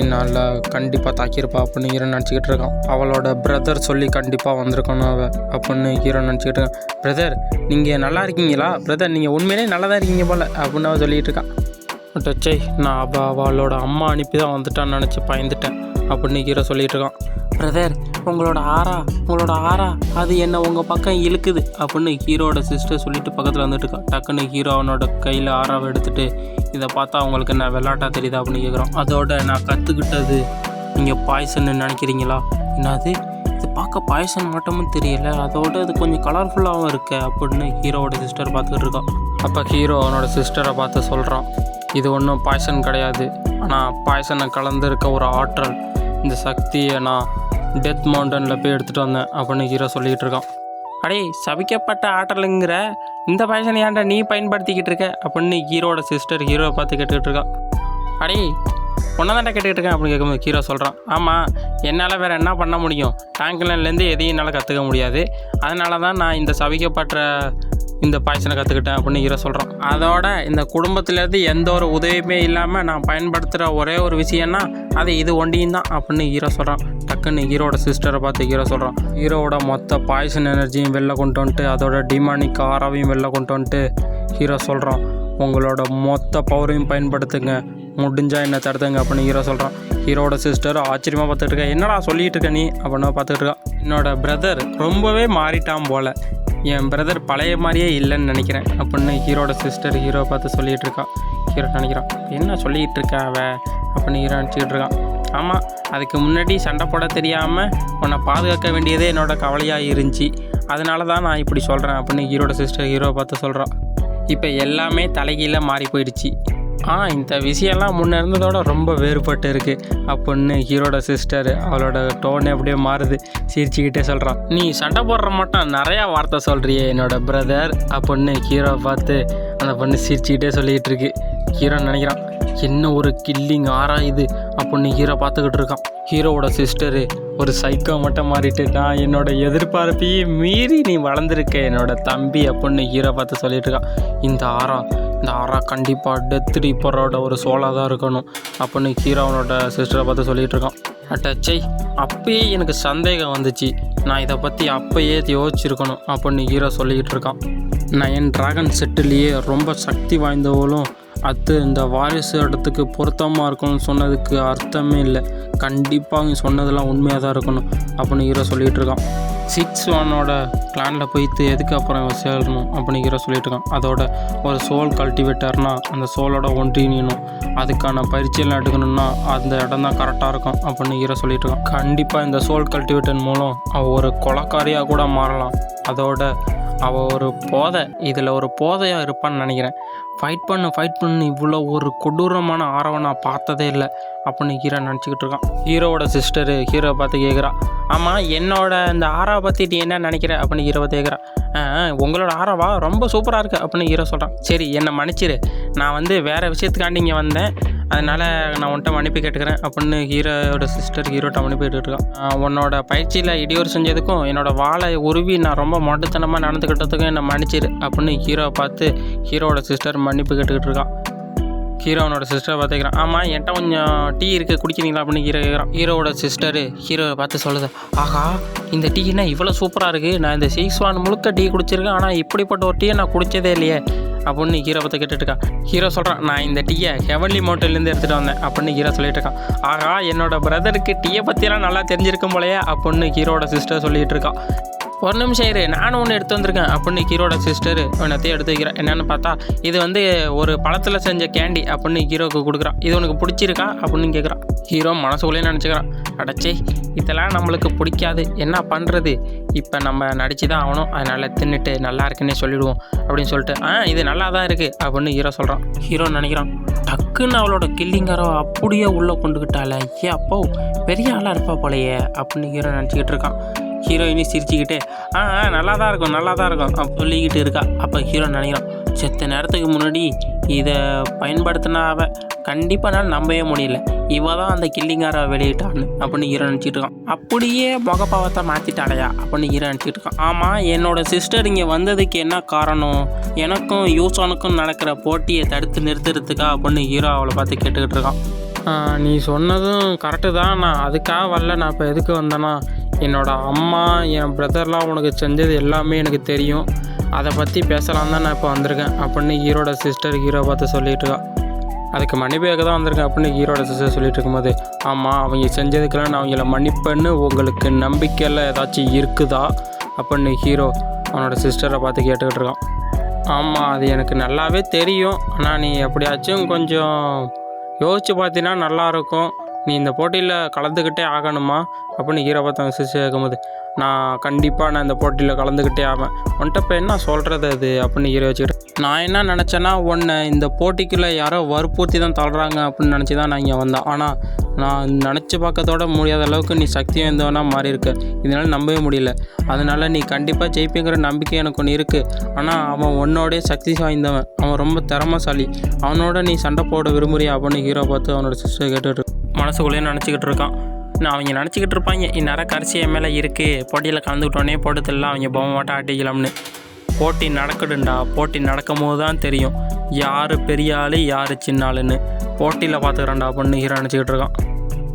என்னால் கண்டிப்பாக தாக்கியிருப்பா அப்படின்னு ஹீரோ நினச்சிக்கிட்டு இருக்கான். அவளோட பிரதர் சொல்லி கண்டிப்பாக வந்திருக்கணும் அவள் அப்படின்னு ஹீரோ நினச்சிக்கிட்டு இருக்கான். பிரதர் நீங்கள் நல்லா இருக்கீங்களா? பிரதர் நீங்கள் உண்மையிலே நல்லா தான் இருக்கீங்க போல் அப்படின்னு அவள் சொல்லிகிட்டு இருக்கான். டச்சை நான் அவளோட அம்மா அனுப்பி தான் வந்துட்டான்னு நினச்சி பயந்துட்டேன் அப்படின்னு ஹீரோ சொல்லிகிட்டு இருக்கான். பிரதர் உங்களோட ஆரா அது என்ன உங்கள் பக்கம் இழுக்குது அப்படின்னு ஹீரோட சிஸ்டர் சொல்லிட்டு பக்கத்தில் வந்துட்டு இருக்கா. டக்குன்னு ஹீரோ அவனோட கையில் ஆராவை எடுத்துகிட்டு இதை பார்த்தா அவங்களுக்கு என்ன விளாட்டா தெரியுதா அப்படின்னு கேட்குறான். அதோட நான் கற்றுக்கிட்டது நீங்கள் பாய்சன்னு நினைக்கிறீங்களா? என்னது இது பார்க்க பாய்சன் மாட்டமும் தெரியல, அதோட இது கொஞ்சம் கலர்ஃபுல்லாகவும் இருக்கு அப்படின்னு ஹீரோவோட சிஸ்டர் பார்த்துக்கிட்டு இருக்கான். அப்போ ஹீரோ அவனோட சிஸ்டரை பார்த்து சொல்கிறான், இது ஒன்றும் பாய்சன் கிடையாது, ஆனால் பாய்சனை கலந்துருக்க ஒரு ஆற்றல். இந்த சக்தியை நான் டெத் மவுண்டனில் போய் எடுத்துகிட்டு வந்தேன் அப்படின்னு ஹீரோ சொல்லிக்கிட்டு இருக்கான். அடே சபிக்கப்பட்ட ஆற்றலுங்கிற இந்த பாய்சனை ஏன்டா நீ பயன்படுத்திக்கிட்டு இருக்க அப்படின்னு ஹீரோட சிஸ்டர் ஹீரோவை பார்த்து கேட்டுக்கிட்டு இருக்கான். அடே ஒன்றதாண்டா கேட்டுக்கிட்டு இருக்கேன் அப்படின்னு கேட்கும்போது ஹீரோ சொல்கிறான், ஆமாம் என்னால் வேறு என்ன பண்ண முடியும், டேங்க்லேருந்து எதையும் என்னால் கற்றுக்க முடியாது, அதனால தான் நான் இந்த சபிக்கப்பட்ட இந்த பாய்சனை கற்றுக்கிட்டேன் அப்படின்னு ஹீரோ சொல்கிறான். அதோட இந்த குடும்பத்துலேருந்து எந்த ஒரு உதவியுமே இல்லாமல் நான் பயன்படுத்துகிற ஒரே ஒரு விஷயம்னா அது இது ஒண்டியும் தான் அப்படின்னு ஹீரோ சொல்கிறான். டக்குன்னு ஹீரோட சிஸ்டரை பார்த்து ஹீரோ சொல்கிறான். ஹீரோவோட மொத்த பாய்சன் எனர்ஜியும் வெளில கொண்டு வந்துட்டு அதோட டிமானிக் ஆராவையும் வெளில கொண்டு வந்துட்டு ஹீரோ சொல்கிறான், உங்களோட மொத்த பவரையும் பயன்படுத்துங்க, முடிஞ்சால் என்ன தடுத்துங்க அப்படின்னு ஹீரோ சொல்கிறான். ஹீரோட சிஸ்டர் ஆச்சரியமாக பார்த்துட்டு இருக்கா. என்னடா சொல்லிகிட்டு இருக்க நீ அப்படின்னு பார்த்துட்டு இருக்கா. என்னோட பிரதர் ரொம்பவே மாறிட்டான் போல், என் பிரதர் பழைய மாதிரியே இல்லைன்னு நினைக்கிறேன் அப்படின்னு ஹீரோட சிஸ்டர் ஹீரோ பார்த்து சொல்லிகிட்டு இருக்கா. ஹீரோ நினைக்கிறான், என்ன சொல்லிகிட்டு இருக்கா அவ அப்படின்னு ஹீரோ நினச்சிக்கிட்டு இருக்கான். ஆமாம் அதுக்கு முன்னாடி சண்டை போட தெரியாமல் உன்னை பாதுகாக்க வேண்டியதே என்னோட கவலையாக இருந்துச்சு, அதனால தான் நான் இப்படி சொல்கிறேன் அப்படின்னு ஹீரோட சிஸ்டர் ஹீரோவை பார்த்து சொல்கிறான். இப்போ எல்லாமே தலைகீழ மாறி போயிடுச்சு, இந்த விஷயம்லாம் முன்னே இருந்ததோட ரொம்ப வேறுபட்டு இருக்குது அப்படின்னு ஹீரோட சிஸ்டர் அவளோட டோனே அப்படியே மாறுது. சிரிச்சுக்கிட்டே சொல்கிறான், நீ சண்டை போடுற மட்டும் நிறையா வார்த்தை சொல்கிறியே என்னோட பிரதர் அப்படின்னு ஹீரோவை பார்த்து அந்த பொண்ணு சிரிச்சுக்கிட்டே சொல்லிக்கிட்டு இருக்கு. ஹீரோ நினைக்கிறான், என்ன ஒரு கில்லிங் ஆராயுது அப்படின்னு ஹீரோ பார்த்துக்கிட்டு இருக்கான். ஹீரோவோட சிஸ்டரு ஒரு சைக்கோ மட்டும் மாறிட்டு, நான் என்னோட எதிர்பார்ப்பையே மீறி நீ வளர்ந்துருக்க என்னோட தம்பி அப்படின்னு ஹீரோ பார்த்து சொல்லிட்டு இருக்கான். இந்த ஆரா கண்டிப்பாக டெத் ரீப்பரோட ஒரு சோலாக தான் இருக்கணும் அப்படின்னு ஹீரோ அவனோட சிஸ்டரை பார்த்து சொல்லிகிட்டு இருக்கான். அட்டச்சை அப்பயே எனக்கு சந்தேகம் வந்துச்சு, நான் இதை பற்றி அப்பயே யோசிச்சிருக்கணும் அப்படின்னு ஹீரோ சொல்லிக்கிட்டு இருக்கான். 9 டிராகன் செட்டுலேயே ரொம்ப சக்தி வாய்ந்தவளும் அது இந்த வாரிசு இடத்துக்கு பொருத்தமாக இருக்கணும்னு சொன்னதுக்கு அர்த்தமே இல்லை, கண்டிப்பாக நீ சொன்னதெல்லாம் உண்மையாக தான் இருக்கணும் அப்படின்னு ஹீரோ சொல்லிகிட்டு இருக்கான். 6-1 பிளானில் போய்த்து எதுக்கு அப்புறம் இவன் சேரணும் அப்படின்னு ஹீரோ சொல்லிட்டு இருக்கான். அதோட ஒரு சோல் கல்டிவேட்டர்னா அந்த சோலோட ஒன்றியணும், அதுக்கான பயிற்சியெல்லாம் எடுக்கணும்னா அந்த இடம் தான் கரெக்டாக இருக்கும் அப்படின்னு ஹீரோ சொல்லிட்டு இருக்கான். கண்டிப்பாக இந்த சோல் கல்டிவேட்டர் மூலம் அவள் ஒரு கொலைக்காரியாக கூட மாறலாம், அதோட அவள் ஒரு இதில் ஒரு போதையாக இருப்பான்னு நினைக்கிறேன். ஃபைட் பண்ணு இவ்வளோ ஒரு கொடூரமான ஆரவை நான் பார்த்ததே இல்லை அப்படின்னு ஹீரோ நினச்சிக்கிட்டு இருக்கான். ஹீரோவோட சிஸ்டரு ஹீரோவை பார்த்து கேட்குறா, ஆமாம் என்னோட இந்த ஆராவை பற்றி நீ என்ன நினைக்கிற அப்படின்னு ஹீரோவை கேட்குறா. உங்களோட ஆராவா ரொம்ப சூப்பராக இருக்குது அப்படின்னு ஹீரோ சொல்கிறான். சரி என்னை மன்னிச்சிரு, நான் வேறு விஷயத்துக்காண்டி இங்கே வந்தேன், அதனால் நான் உன்ட்ட மன்னிப்பு கேட்டுக்கிறேன் அப்படின்னு ஹீரோட சிஸ்டர் ஹீரோட்ட மன்னிப்பு கேட்டுருக்கான். உன்னோட பயிற்சியில் இடியோர் செஞ்சதுக்கும் என்னோடய வாழை உருவி நான் ரொம்ப மொட்டத்தனமாக நடந்துக்கிட்டதுக்கும் என்னை மன்னிச்சிரு அப்படின்னு ஹீரோவை பார்த்து ஹீரோட சிஸ்டர் மன்னிப்பு கேட்டுக்கிட்டு இருக்கான். ஹீரோனோட சிஸ்டரை பார்த்துக்கிறான். ஆமாம் என்கிட்ட கொஞ்சம் டீ இருக்குது குடிக்கிறீங்களா அப்படின்னு ஹீரோ கேட்குறான். ஹீரோவோட சிஸ்டரு ஹீரோவை பார்த்து சொல்லுது, ஆஹா இந்த டீ என்ன இவ்வளோ சூப்பராக இருக்குது, நான் இந்த 6-1 முழுக்க டீ குடிச்சிருக்கேன், ஆனால் இப்படிப்பட்ட ஒரு டீயை நான் குடித்ததே இல்லையே அப்படின்னு ஹீரோ பார்த்து கேட்டுட்டு இருக்கான். ஹீரோ சொல்கிறான், நான் இந்த டீயை ஹெவன்லி மவுண்டன்லேருந்து எடுத்துகிட்டு வந்தேன் அப்படின்னு ஹீரோ சொல்லிட்டு இருக்கான். ஆகா என்னோட பிரதருக்கு டீயை பற்றியெல்லாம் நல்லா தெரிஞ்சிருக்கும் போலையே அப்படின்னு ஹீரோட சிஸ்டர் சொல்லிகிட்டு இருக்கான். ஒரு நிமிஷம் இரு, நானும் ஒன்று எடுத்து வந்திருக்கேன் அப்படின்னு ஹீரோட சிஸ்டர் ஒன்றத்தையும் எடுத்து வைக்கிறா. என்னென்னு பார்த்தா இது வந்து ஒரு பழத்தில் செஞ்ச கேண்டி அப்படின்னு ஹீரோவுக்கு கொடுக்குறான். இது உனக்கு பிடிச்சிருக்கா அப்படின்னு கேட்குறான். ஹீரோ மனசுக்குள்ளேயே நினச்சிக்கிறான், அடச்சே இதெல்லாம் நம்மளுக்கு பிடிக்காது, என்ன பண்ணுறது, இப்போ நம்ம நடிச்சு தான் ஆகணும், அதனால் தின்னுட்டு நல்லா இருக்குன்னே சொல்லிவிடுவோம் அப்படின்னு சொல்லிட்டு இது நல்லா தான் இருக்குது அப்படின்னு ஹீரோ சொல்கிறான். ஹீரோ நினைக்கிறான், டக்குன்னு அவளோட கில்லிங்காரோ அப்படியே உள்ளே கொண்டுக்கிட்டால, அப்போ பெரிய ஆளாக இருப்பா போலையே அப்படின்னு ஹீரோ நினச்சிக்கிட்டு இருக்கான். ஹீரோயினி சிரிச்சுக்கிட்டே நல்லா தான் இருக்கும் நல்லா தான் இருக்கும் சொல்லிக்கிட்டு இருக்கா. அப்போ ஹீரோ நினைக்கிறான், செத்த நேரத்துக்கு முன்னாடி இதை பயன்படுத்தினா அவள் கண்டிப்பாக நான் நம்பவே முடியல, இவ தான் அந்த கில்லிங்காரை வெளியிட்டான்னு அப்படின்னு ஹீரோ நினச்சிட்டு இருக்கான். அப்படியே முகப்பாவத்தை மாற்றிட்டாலையா அப்படின்னு ஹீரோ நினச்சிட்டு இருக்கான். ஆமாம், என்னோட சிஸ்டர் இங்கே வந்ததுக்கு என்ன காரணம், எனக்கும் யூசானுக்கும் நடக்கிற போட்டியை தடுத்து நிறுத்துறதுக்கா அப்படின்னு ஹீரோ அவளை பார்த்து கேட்டுக்கிட்டு இருக்கான். நீ சொன்னதும் கரெக்டு தான், நான் அதுக்காக வரல, நான் இப்போ எதுக்கு வந்தேன்னா என்னோடய அம்மா என் பிரதர்லாம் உனக்கு செஞ்சது எல்லாமே எனக்கு தெரியும், அதை பற்றி பேசலாம் தான் நான் இப்போ வந்திருக்கேன் அப்படின்னு ஹீரோட சிஸ்டர் ஹீரோ பார்த்து சொல்லிகிட்டு இருக்கா. அதுக்கு மன்னிப்பேக்க தான் வந்திருக்கேன் அப்படின்னு ஹீரோட சிஸ்டர் சொல்லிட்டு இருக்கும்போது, ஆமாம் அவங்க செஞ்சதுக்கெல்லாம் நான் அவங்கள மன்னிப்பேன்னு உங்களுக்கு நம்பிக்கையில் ஏதாச்சும் இருக்குதா அப்படின்னு ஹீரோ அவனோட சிஸ்டரை பார்த்து கேட்டுக்கிட்டு இருக்கான். ஆமாம் அது எனக்கு நல்லாவே தெரியும், ஆனால் நீ எப்படியாச்சும் கொஞ்சம் யோசிச்சு பார்த்தீங்கன்னா நல்லாயிருக்கும், நீ இந்த போட்டியில் கலந்துக்கிட்டே ஆகணுமா அப்படின்னு ஹீரோ பார்த்து அவங்க சிஸ்டர் கேட்கும்போது, நான் கண்டிப்பாக இந்த போட்டியில் கலந்துக்கிட்டே ஆவேன், உன்ட்ட இப்போ என்ன சொல்கிறது அது அப்படின்னு ஹீரோ வச்சுக்கிட்டு, நான் என்ன நினச்சேன்னா உன்னை இந்த போட்டிக்குள்ளே யாரோ வற்புறுத்தி தான் தள்ளுறாங்க அப்படின்னு நினச்சி தான் நான் இங்கே வந்தேன், ஆனால் நான் நினச்சி பார்க்கத்தோட முடியாத அளவுக்கு நீ சக்தி வாய்ந்தவனா மாறி இருக்க, இதனால் நம்பவே முடியல, அதனால் நீ கண்டிப்பாக ஜெயிப்பேங்கிற நம்பிக்கை எனக்கு ஒன்று இருக்குது, ஆனால் அவன் உன்னோடைய சக்தி வாய்ந்தவன், அவன் ரொம்ப திறமைசாலி, அவனோட நீ சண்டை போட விரும்புறியா அப்படின்னு ஹீரோ பார்த்து அவனோட சிஸ்டர் கேட்டுட்டு மனசுக்குள்ளேயே நினச்சிக்கிட்டு இருக்கான். நான் அவங்க நினச்சிக்கிட்டு இருப்பாங்க, இந்நேரம் கரிசி என் மேலே இருக்குது, போட்டியில் கலந்துக்கிட்டோன்னே போட்டதில்ல அவங்க பொம்மை மாட்டா ஆட்டிக்கலாம்னு. போட்டி நடக்குதுண்டா, போட்டி நடக்கும் போது தான் தெரியும் யார் பெரிய ஆள் யார் சின்ன ஆளுன்னு, போட்டியில் பார்த்துக்கிறேன்டா அப்படின்னு ஹீரோ நினச்சிக்கிட்டு இருக்கான்.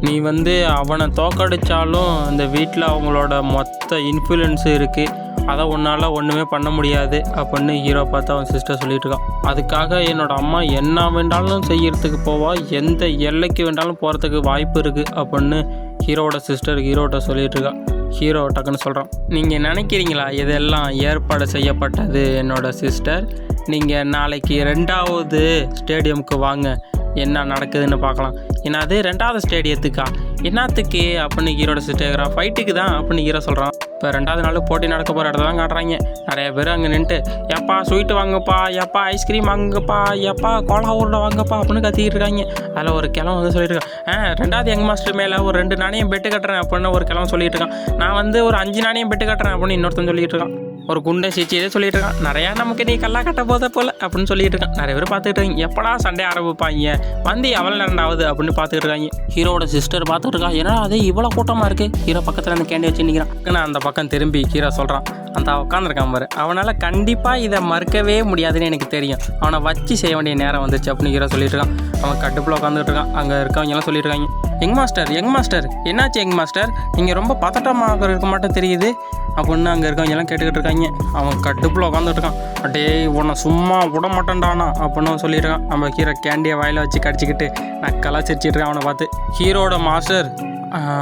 நீ வந்து அவனை தோக்கடித்தாலும் இந்த வீட்டில் அவங்களோட மொத்த இன்ஃப்ளூயன்ஸு இருக்குது, அதை உன்னால் ஒன்றுமே பண்ண முடியாது அப்படின்னு ஹீரோ பார்த்து அவன் சிஸ்டர் சொல்லிகிட்டு இருக்கான். அதுக்காக என்னோடய அம்மா என்ன வேண்டாலும் செய்யறதுக்கு போவா, எந்த எல்லைக்கு வேண்டாலும் போகிறதுக்கு வாய்ப்பு இருக்குது அப்படின்னு ஹீரோவோட சிஸ்டர் ஹீரோட்ட சொல்லிகிட்டு இருக்கா. ஹீரோ டக்குன்னு சொல்கிறான், நீங்கள் நினைக்கிறீங்களா இதெல்லாம் ஏற்பாடு செய்யப்பட்டது என்னோட சிஸ்டர், நீங்கள் நாளைக்கு 2வது ஸ்டேடியமுக்கு வாங்க, என்ன நடக்குதுன்னு பார்க்கலாம். என்னது 2வது ஸ்டேடியத்துக்கா, என்னத்துக்கு அப்படின்னு ஹீரோட சிஸ்டர், ஃபைட்டுக்கு தான் அப்படின்னு ஹீரோ சொல்கிறான். இப்போ 2வது நாள் போட்டி நடக்க போகிற இடத்த தான் காட்டுறாங்க. நிறைய பேர் அங்கே நின்றுட்டு எப்பா ஸ்வீட்டு வாங்கப்பா, எப்பா ஐஸ்கிரீம் வாங்கப்பா, எப்பா கோலா உருண்டை வாங்கப்பா அப்படின்னு கத்திக்கிட்டு இருக்காங்க. அதில் ஒரு கிழமை வந்து சொல்லிட்டு இருக்கான், 2வது யங் மாஸ்டர் மேலே ஒரு 2 நாணயம் பெட்டு கட்டுறேன் அப்படின்னு ஒரு கிழமை சொல்லிட்டு இருக்கான். நான் வந்து ஒரு 5 நாணயம் பெட்டு கட்டுறேன் அப்படின்னு இன்னொருத்தன் சொல்லிட்டு இருக்கான். ஒரு குண்டை சீச்சி இதே சொல்லிட்டு இருக்கான், நிறையா நமக்கு நீ கல்லா கட்ட போத போல அப்படின்னு சொல்லிட்டு இருக்கான். நிறைய பேர் பார்த்துட்டு இருக்காங்க, எப்படா சண்டே ஆரம்பிப்பாங்க, வந்து எவ்வளோ நேரம் ஆகுது அப்படின்னு பார்த்துட்டு இருக்காங்க. ஹீரோட சிஸ்டர் பார்த்துட்டு இருக்கா, ஏன்னா அது இவ்வளோ கூட்டமாக இருக்குது, ஹீரோ பக்கத்தில் அந்த கேண்டி வச்சு நிற்கிறான். நான் அந்த பக்கம் திரும்பி ஹீரோ சொல்கிறான், அந்த உட்காந்துருக்கான் பாரு, அவனால் கண்டிப்பாக இதை மறுக்கவே முடியாதுன்னு எனக்கு தெரியும், அவனை வச்சு செய்ய வேண்டிய நேரம் வந்துச்சு அப்படின்னு ஹீரோ சொல்லிட்டு இருக்கான். அவன் கடுப்பில் உட்காந்துட்டு இருக்கான். அங்கே இருக்கவங்க எல்லாம் சொல்லிட்டு இருக்காங்க, யங் மாஸ்டர் என்னாச்சு யங் மாஸ்டர், நீங்கள் ரொம்ப பதட்டமாக இருக்க மாட்டேன் தெரியுது அப்படின்னு அங்கே இருக்கவங்க எல்லாம் கேட்டுக்கிட்டு இருக்காங்க. அவன் கடுப்பில் உட்காந்துட்டு இருக்கான். அட்டே உன்னை சும்மா விட மாட்டேன்டானா அப்படின்னு சொல்லியிருக்கான். நம்ம ஹீரோ கேண்டியை வாயில் வச்சு கடிச்சிக்கிட்டு நக்கலாக சிரிச்சிட்டு இருக்கான். அவனை பார்த்து ஹீரோட மாஸ்டர்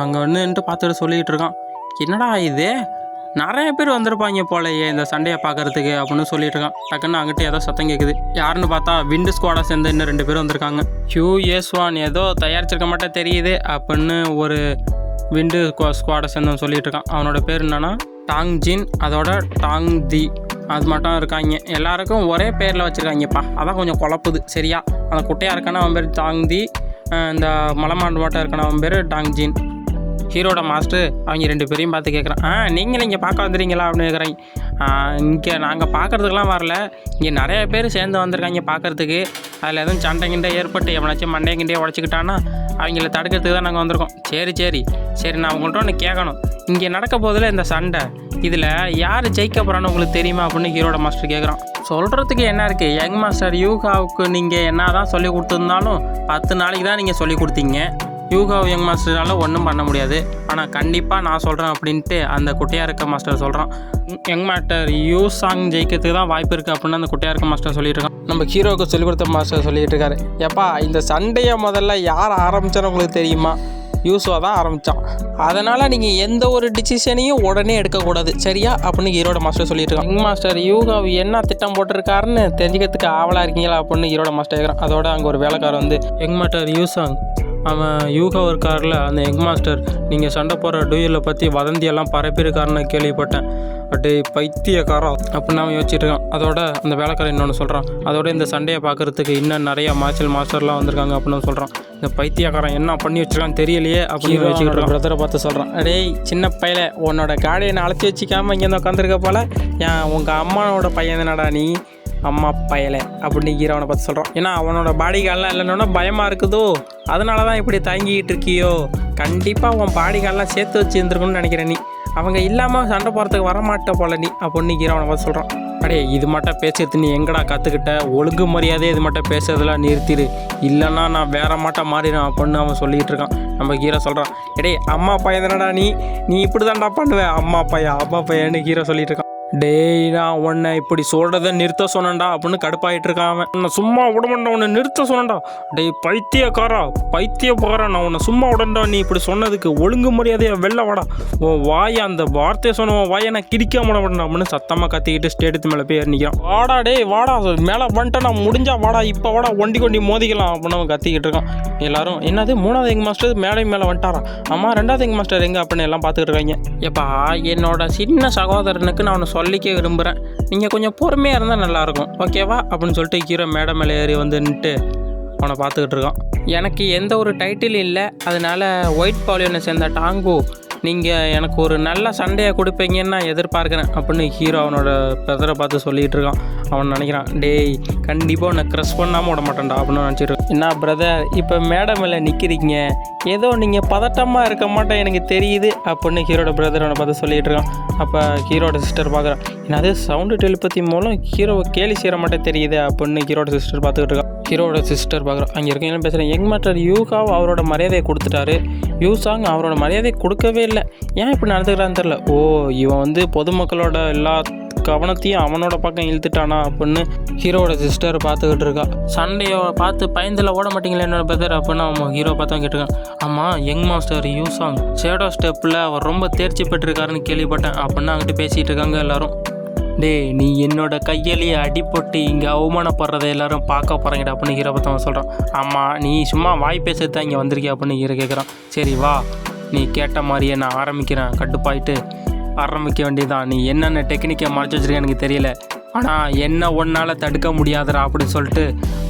அங்கே வந்துட்டு பார்த்துட்டு சொல்லிக்கிட்டு இருக்கான், என்னடா இது நிறைய பேர் வந்திருப்பாங்க போலையே இந்த சண்டையை பார்க்கறதுக்கு அப்படின்னு சொல்லிட்டு இருக்கான். டக்குன்னு அங்கிட்ட ஏதோ சத்தம் கேட்குது. யாருன்னு பார்த்தா விண்டு ஸ்குவாடை சேர்ந்து இன்னும் 2 பேர் வந்திருக்காங்க. QS1 ஏதோ தயாரிச்சிருக்க மாட்டேன் தெரியுது அப்படின்னு ஒரு விண்டு ஸ்குவாடை சேர்ந்து சொல்லிட்டு இருக்கான். அவனோட பேர் என்னன்னா டாங் ஜின், அதோட டாங் தி, அது மட்டும் இருக்காங்க. எல்லாருக்கும் ஒரே பேரில் வச்சுருக்காங்கப்பா, அதான் கொஞ்சம் குழப்புது. சரியா, அந்த குட்டையாக இருக்கான அவன் பேர் டாங் தி, இந்த மலைமாண்டு மட்டும் இருக்கான அவன் பேர் டாங் ஜின். ஹீரோட மாஸ்டர் அவங்க 2 பேரையும் பார்த்து கேட்குறான், நீங்களும் இங்கே பார்க்க வந்துடுறீங்களா அப்படின்னு கேட்குறாங்க. இங்கே நாங்கள் பார்க்குறதுக்கெலாம் வரல, இங்கே நிறைய பேர் சேர்ந்து வந்திருக்காங்க பார்க்குறதுக்கு, அதில் எதுவும் சண்டை கிண்டை ஏற்பட்டு எவனாச்சும் மண்டையை கிண்டையை உடச்சிக்கிட்டான்னா அவங்கள தடுக்கிறதுக்கு தான் நாங்கள் வந்திருக்கோம். சரி நான் உங்கள்கிட்ட ஒன்று கேட்கணும், இங்கே நடக்க போதில் இந்த சண்டை இதில் யார் ஜெயிக்க போகிறான்னு உங்களுக்கு தெரியுமா அப்படின்னு ஹீரோட மாஸ்டர் கேட்குறான். சொல்கிறதுக்கு என்ன இருக்குது, யங் மாஸ்டர் யூகாவுக்கு நீங்கள் என்ன தான் சொல்லி கொடுத்துருந்தாலும் 10 நாளைக்கு தான் நீங்கள் சொல்லி கொடுத்தீங்க, யூகாவ் யங் மாஸ்டரால் ஒன்றும் பண்ண முடியாது, ஆனால் கண்டிப்பாக நான் சொல்கிறேன் அப்படின்ட்டு அந்த குட்டையாக இருக்க மாஸ்டர் சொல்கிறான். யங் மாஸ்டர் யூசாங் ஜெயிக்கிறதுக்கு தான் வாய்ப்பு இருக்குது அப்படின்னு அந்த குட்டையாக இருக்க மாஸ்டர் சொல்லிட்டு இருக்கான். நம்ம ஹீரோவுக்கு சொல்லிக் கொடுத்த மாஸ்டர் சொல்லிட்டு இருக்காரு, எப்பா இந்த சண்டையை முதல்ல யார் ஆரம்பிச்சான்னு உங்களுக்கு தெரியுமா, யூசுவா தான் ஆரம்பித்தான். அதனால் நீங்கள் எந்த ஒரு டிசிஷனையும் உடனே எடுக்கக்கூடாது, சரியா அப்படின்னு ஹீரோட மாஸ்டர் சொல்லிட்டு இருக்கான். யங் மாஸ்டர் யூகாவ் என்ன திட்டம் போட்டிருக்காருன்னு தெரிஞ்சுக்கிறதுக்கு ஆவலாக இருக்கீங்களா அப்படின்னு ஹீரோட மாஸ்டர் கேட்குறான். அதோட அங்கே ஒரு வேலைக்காரர் வந்து, யங் மாஸ்டர் யூசாங், அவன் யூகாவ் இருக்கார்ல அந்த யங் மாஸ்டர், நீங்கள் சண்டை போடுற டூயலை பற்றி வதந்தியெல்லாம் பரப்பியிருக்காருன்னு கேள்விப்பட்டேன். பட் பைத்தியக்காரா அப்படின்னு அவன் யோசிச்சுட்டு இருக்கான். அதோட அந்த வேலைக்காரன் இன்னொன்று சொல்கிறான். அதோட இந்த சண்டையை பார்க்குறதுக்கு இன்னும் நிறையா மார்ஷல் மாஸ்டர்லாம் வந்திருக்காங்க அப்படின்னு சொல்கிறான். இந்த பைத்தியக்காரன் என்ன பண்ணி வச்சிருக்கான்னு தெரியலையே அப்படின்னு வச்சுக்கிட்டு பிரதரை பார்த்து சொல்கிறான். டேய் சின்ன பையல, உன்னோட காடியை அழைச்சி வச்சிக்காமல் இங்கேருந்து உட்காந்துருக்க போல, ஏன் உங்கள் அம்மாவோட பையன் தானடா நீ, அம்மா பயலை அப்படின்னு ஹீரோவனை பார்த்து சொல்கிறான். ஏன்னா அவனோட பாடி கார்டெலாம் இல்லைன்னா பயமாக இருக்குதோ, அதனால தான் இப்படி தயங்கிக்கிட்டு இருக்கியோ. கண்டிப்பாக உன் பாடி கார்டெலாம் சேர்த்து வச்சு இருந்திருக்குன்னு நினைக்கிறேன் நீ, அவங்க இல்லாமல் சண்டை போகிறதுக்கு வரமாட்ட போல நீ அப்படின்னு ஹீரோவனை பார்த்து சொல்கிறான். அடே இது மட்டும் பேசுறது நீ எங்கடா கற்றுக்கிட்ட, ஒழுங்கு மரியாதையே இது மட்டும் பேசுறதெல்லாம் நிறுத்திடு, இல்லைன்னா நான் வேற மாட்ட மாறிடும் அப்படின்னு அவன் சொல்லிகிட்டு இருக்கான். நம்ம ஹீரோ சொல்கிறான். எடே அம்மா பையன் தானடா நீ இப்படி தான்டா பண்ணுவேன், அம்மா பையன்னு ஹீரோ சொல்லிட்டு இருக்கான். டேய் நான் உன்னை இப்படி சொல்கிறத நிறுத்த சொன்னேன்டா அப்படின்னு கடுப்பாயிட்டு இருக்கான் அவன். உன்னை சும்மா விடமாட்டா, உன்னை நிறுத்த சொன்னேன்டா. டேய் பைத்தியக்காரா, நான் உன்னை சும்மா விடண்டா, நீ இப்படி சொன்னதுக்கு ஒழுங்கு மரியாதையா வெளில வாடா, உன் வாயை அந்த வார்த்தையை சொன்ன உன் வாயை நான் கிடிக்காம விடமாட்டேன் அப்படின்னு சத்தமாக கத்திக்கிட்டு ஸ்டேடியத்து மேலே போய் ஏறிக்கிறான். வாடா டேய் வாடா, மேலே வந்துட்டேன் நான், முடிஞ்சா வாடா, இப்போ வாடா, ஒண்டி மோதிக்கலாம் அப்படின்னு அவன் கத்திக்கிட்டு இருக்கான். எல்லாரும் என்னது 3வது யங் மாஸ்டர் மேலே வந்துட்டாரா, அம்மா 2வது யங் மாஸ்டர் எங்கே அப்படின்னு எல்லாம் பார்த்துக்கிட்டு இருக்காங்க. எப்பா என்னோட சின்ன சகோதரனுக்கு நான் ஒன்று சொல்லிக்க விரும்புகிறேன், நீங்கள் கொஞ்சம் பொறுமையாக இருந்தால் நல்லாயிருக்கும், ஓகேவா அப்படின்னு சொல்லிட்டு ஹீரோ மேடை மேலே ஏறி வந்து நின்றுட்டு அவனை பார்த்துக்கிட்டு இருக்கான். எனக்கு எந்த ஒரு டைட்டில் இல்லை, அதனால் ஒயிட் பாலியனை சேர்ந்த டாங்கு நீங்கள் எனக்கு ஒரு நல்ல சண்டையை கொடுப்பீங்கன்னு நான் எதிர்பார்க்குறேன் அப்படின்னு ஹீரோ அவனோட பிரதரை பார்த்து சொல்லிகிட்டு இருக்கான். அவன் நினைக்கிறான், டேய் கண்டிப்பாக உன்னை க்ரஷ் பண்ணாமல் விட மாட்டேன்டா அப்படின்னு நினச்சிட்டு. என்ன பிரதர் இப்போ மேடை மேலே நிற்கிறீங்க, ஏதோ நீங்கள் பதட்டமாக இருக்க மாட்டேன் எனக்கு தெரியுது அப்படின்னு ஹீரோட பிரதர் அவனை பார்த்து சொல்லிகிட்டு இருக்கான். அப்போ ஹீரோட சிஸ்டர் பார்க்குறான். என்னது சவுண்டு டெலிபதி மூலம் ஹீரோவை கேலி செய்கிற மாட்டேன் தெரியுது அப்படின்னு ஹீரோட சிஸ்டர் பார்த்துக்கிட்டு இருக்கான். ஹீரோட சிஸ்டர் பார்க்குறோம். அங்கே இருக்கீங்க பேசுகிறேன். யங் மாஸ்டர் யூகாவ் அவரோட மரியாதையை கொடுத்துட்டாரு, யூசாங் அவரோட மரியாதையை கொடுக்கவே இல்லை, ஏன் இப்படி நடந்துக்கிறான்னு தெரில. ஓ இவன் வந்து பொதுமக்களோட எல்லா கவனத்தையும் அவனோட பக்கம் இழுத்துட்டானா அப்படின்னு ஹீரோட சிஸ்டர் பார்த்துக்கிட்டு இருக்கா. சண்டையை பார்த்து பயந்தில் ஓட மாட்டீங்களா என்னோட பிரதர் அப்படின்னு அவன் ஹீரோ பார்த்தவன் கேட்டிருக்கான். ஆமாம் யங் மாஸ்டர் யூசாங் ஷேடோ ஸ்டெப்பில் அவர் ரொம்ப தேர்ச்சி பெற்றிருக்காருன்னு கேள்விப்பட்டேன் அப்படின்னு அங்கிட்டு பேசிகிட்டு இருக்காங்க எல்லாரும். டேய் நீ என்னோட கையிலேயே அடிப்பட்டு இங்கே அவமானப்படுறதை எல்லாரும் பார்க்க போகிறீங்கடா அப்படின்னு ஹீரோ பார்த்தவன் சொல்கிறான். ஆமாம் நீ சும்மா வாய் பேசுறது தான் இங்கே வந்திருக்கிய அப்படின்னு ஹீரோ கேட்குறான். சரி வா நீ கேட்ட மாதிரியே நான் ஆரம்பிக்கிறேன், கட்டுப்பாயிட்டு ஆரம்பிக்க வேண்டியதான், நீ என்னென்ன டெக்னிக்கை மறைச்சி வச்சிருக்கேன் எனக்கு தெரியல, ஆனால் என்ன ஒன்றால் தடுக்க முடியாதுடா அப்படின்னு சொல்லிட்டு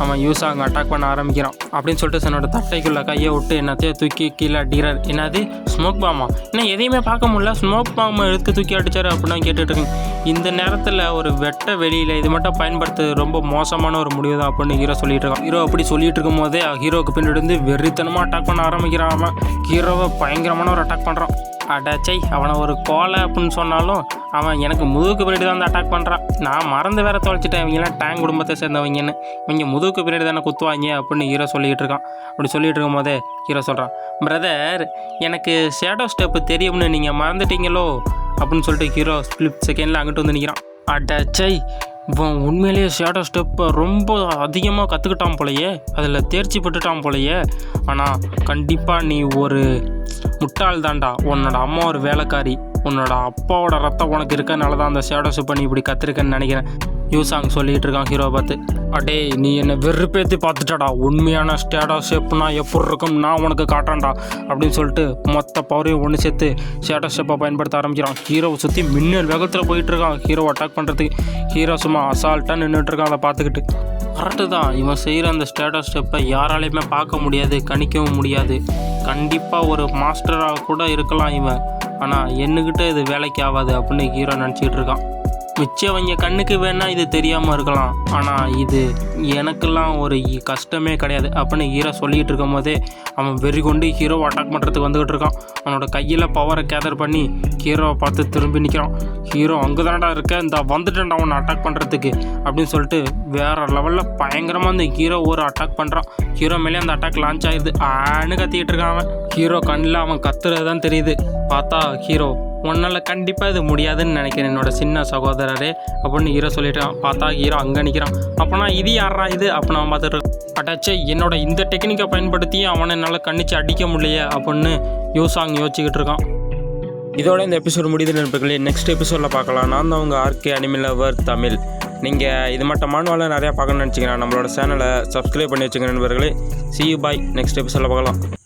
அவன் யூசாங் அட்டாக் பண்ண ஆரம்பிக்கிறான். அப்படின்னு சொல்லிட்டு தன்னோட தட்டைக்குள்ளே கையை விட்டு என்னத்தையும் தூக்கி கீழே அடிக்கிறார். என்னது ஸ்மோக் பாமா, இன்னும் எதையுமே பார்க்க முடியல, ஸ்மோக் பாம்பை எடுத்து தூக்கி அடித்தார் அப்படின்னு கேட்டுட்ருக்கேன். இந்த நேரத்தில் ஒரு வெட்ட வெளியில் இது மட்டும் பயன்படுத்துறது ரொம்ப மோசமான ஒரு முடிவு தான் அப்படின்னு ஹீரோ சொல்லிட்டு இருக்கான். ஹீரோ அப்படி சொல்லிட்டு இருக்கும் போதே ஹீரோவுக்கு பின்னாடி இருந்து வெறித்தனமாக அட்டாக் பண்ண ஆரம்பிக்கிறான். அவன் ஹீரோவை பயங்கரமான ஒரு அட்டாக் பண்ணுறான். அடாச்சை அவனை ஒரு கோலை அப்படின்னு சொன்னாலும் அவன் எனக்கு முதுகுக்கு பின்னாடி தான் அட்டாக் பண்ணுறான். நான் மறந்து வேற தொலைச்சிட்டேன், இவங்கெல்லாம் டேங் குடும்பத்தை சேர்ந்தவங்கன்னு, இவங்க முதுகுக்கு பின்னாடி தானே குத்துவாங்க அப்படின்னு ஹீரோ சொல்லிகிட்டு இருக்கான். அப்படி சொல்லிட்டு இருக்கும் போதே ஹீரோ சொல்கிறான். பிரதர் எனக்கு ஷேடோ ஸ்டெப்பு தெரியும்னு நீங்கள் மறந்துட்டீங்களோ அப்படின்னு சொல்லிட்டு ஹீரோ ஸ்பிளிட் செகண்டில் அங்கிட்டு வந்து நிற்கிறான். அடாச்சை இவன் உண்மையிலேயே ஷேடோ ஸ்டெப்பை ரொம்ப அதிகமாக கற்றுக்கிட்டான் போலையே, அதில் தேர்ச்சி பெற்றுட்டான் போலையே. ஆனால் கண்டிப்பாக நீ ஒரு முட்டாள் தான்டா, உன்னோட அம்மா ஒரு வேலைக்காரி, உன்னோட அப்பாவோட ரத்தம் உனக்கு இருக்கனால தான் அந்த ஷேடோ ஸ்டெப்பை நீ இப்படி கற்றுருக்கன்னு நினைக்கிறேன் யூசாங் சொல்லிகிட்டு இருக்கான் ஹீரோ பார்த்து. அடே நீ என்னை வெறுப்பேற்றி பார்த்துட்டாடா, உண்மையான ஷேடோ ஷேப்னா எப்படி இருக்கும் நான் உனக்கு காட்டான்டா அப்படின்னு சொல்லிட்டு மொத்த பவரையும் ஒன்று சேர்த்து ஷேடோ ஷேப்பை பயன்படுத்த ஆரம்பிக்கிறான். ஹீரோவை சுற்றி மின்னல் வேகத்தில் போயிட்டு இருக்கான் ஹீரோவை அட்டாக் பண்ணுறதுக்கு. ஹீரோ சும்மா அசால்ட்டாக நின்றுட்டுருக்கான் அதை பார்த்துக்கிட்டு. கரெக்டு தான், இவன் செய்கிற அந்த ஷேடோ ஸ்டெப்பை யாராலையுமே பார்க்க முடியாது, கணிக்கவும் முடியாது. கண்டிப்பாக ஒரு மாஸ்டராக கூட இருக்கலாம் இவன், ஆனால் என்னக்கிட்ட இது வேலைக்கு ஆகாது அப்படின்னு ஹீரோ நினச்சிக்கிட்டு இருக்கான். மிச்சவங்க கண்ணுக்கு வேணால் இது தெரியாமல் இருக்கலாம், ஆனால் இது எனக்கெல்லாம் ஒரு கஷ்டமே கிடையாது அப்படின்னு ஹீரோ சொல்லிகிட்டு இருக்கும் போதே அவன் வெறி கொண்டு ஹீரோவை அட்டாக் பண்ணுறதுக்கு வந்துக்கிட்டு இருக்கான். அவனோட கையில் பவரை கேதர் பண்ணி ஹீரோவை பார்த்து திரும்பி நிற்கிறான். ஹீரோ அங்கே தானடா இருக்க, இந்த வந்துட்டேன்டா அவனை அட்டாக் பண்ணுறதுக்கு அப்படின்னு சொல்லிட்டு வேறு லெவலில் பயங்கரமாக அந்த ஹீரோ ஒரு அட்டாக் பண்ணுறான். ஹீரோ மேலே அந்த அட்டாக் லான்ச் ஆகிடுது. ஆன்னு கத்திக்கிட்டு இருக்கான் அவன். ஹீரோ கண்ணில் அவன் கத்துறது தான் தெரியுது. பார்த்தா ஹீரோ உன்னால் கண்டிப்பாக இது முடியாதுன்னு நினைக்கிறேன் என்னோட சின்ன சகோதரரே அப்படின்னு ஹீரோ சொல்லிட்டான். பார்த்தா ஹீரோ அங்கே நிற்கிறான். அப்போனா இது யாரா இது அப்போ நான் பார்த்துட்டு அட்டாச்சே என்னோட இந்த டெக்னிக்கை பயன்படுத்தி அவனை என்னால் கண்ணிச்சு அடிக்க முடியலையே அப்படின்னு யூசாங் யோசிச்சுக்கிட்டு இருக்கான். இதோட இந்த எபிசோட் முடியுது நண்பர்களே. நெக்ஸ்ட் எபிசோடில் பார்க்கலாம். நான் தான் உங்கள் ஆர்கே அனிமல் லவர் தமிழ். நீங்கள் இது மட்டும் மானுவால நிறையா பார்க்கணும்னு நினச்சிக்கிறேன். நம்மளோட சேனலை சப்ஸ்கிரைப் பண்ணி வச்சுங்க நண்பர்களே. see you bye. நெக்ஸ்ட் எபிசோடில் பார்க்கலாம்.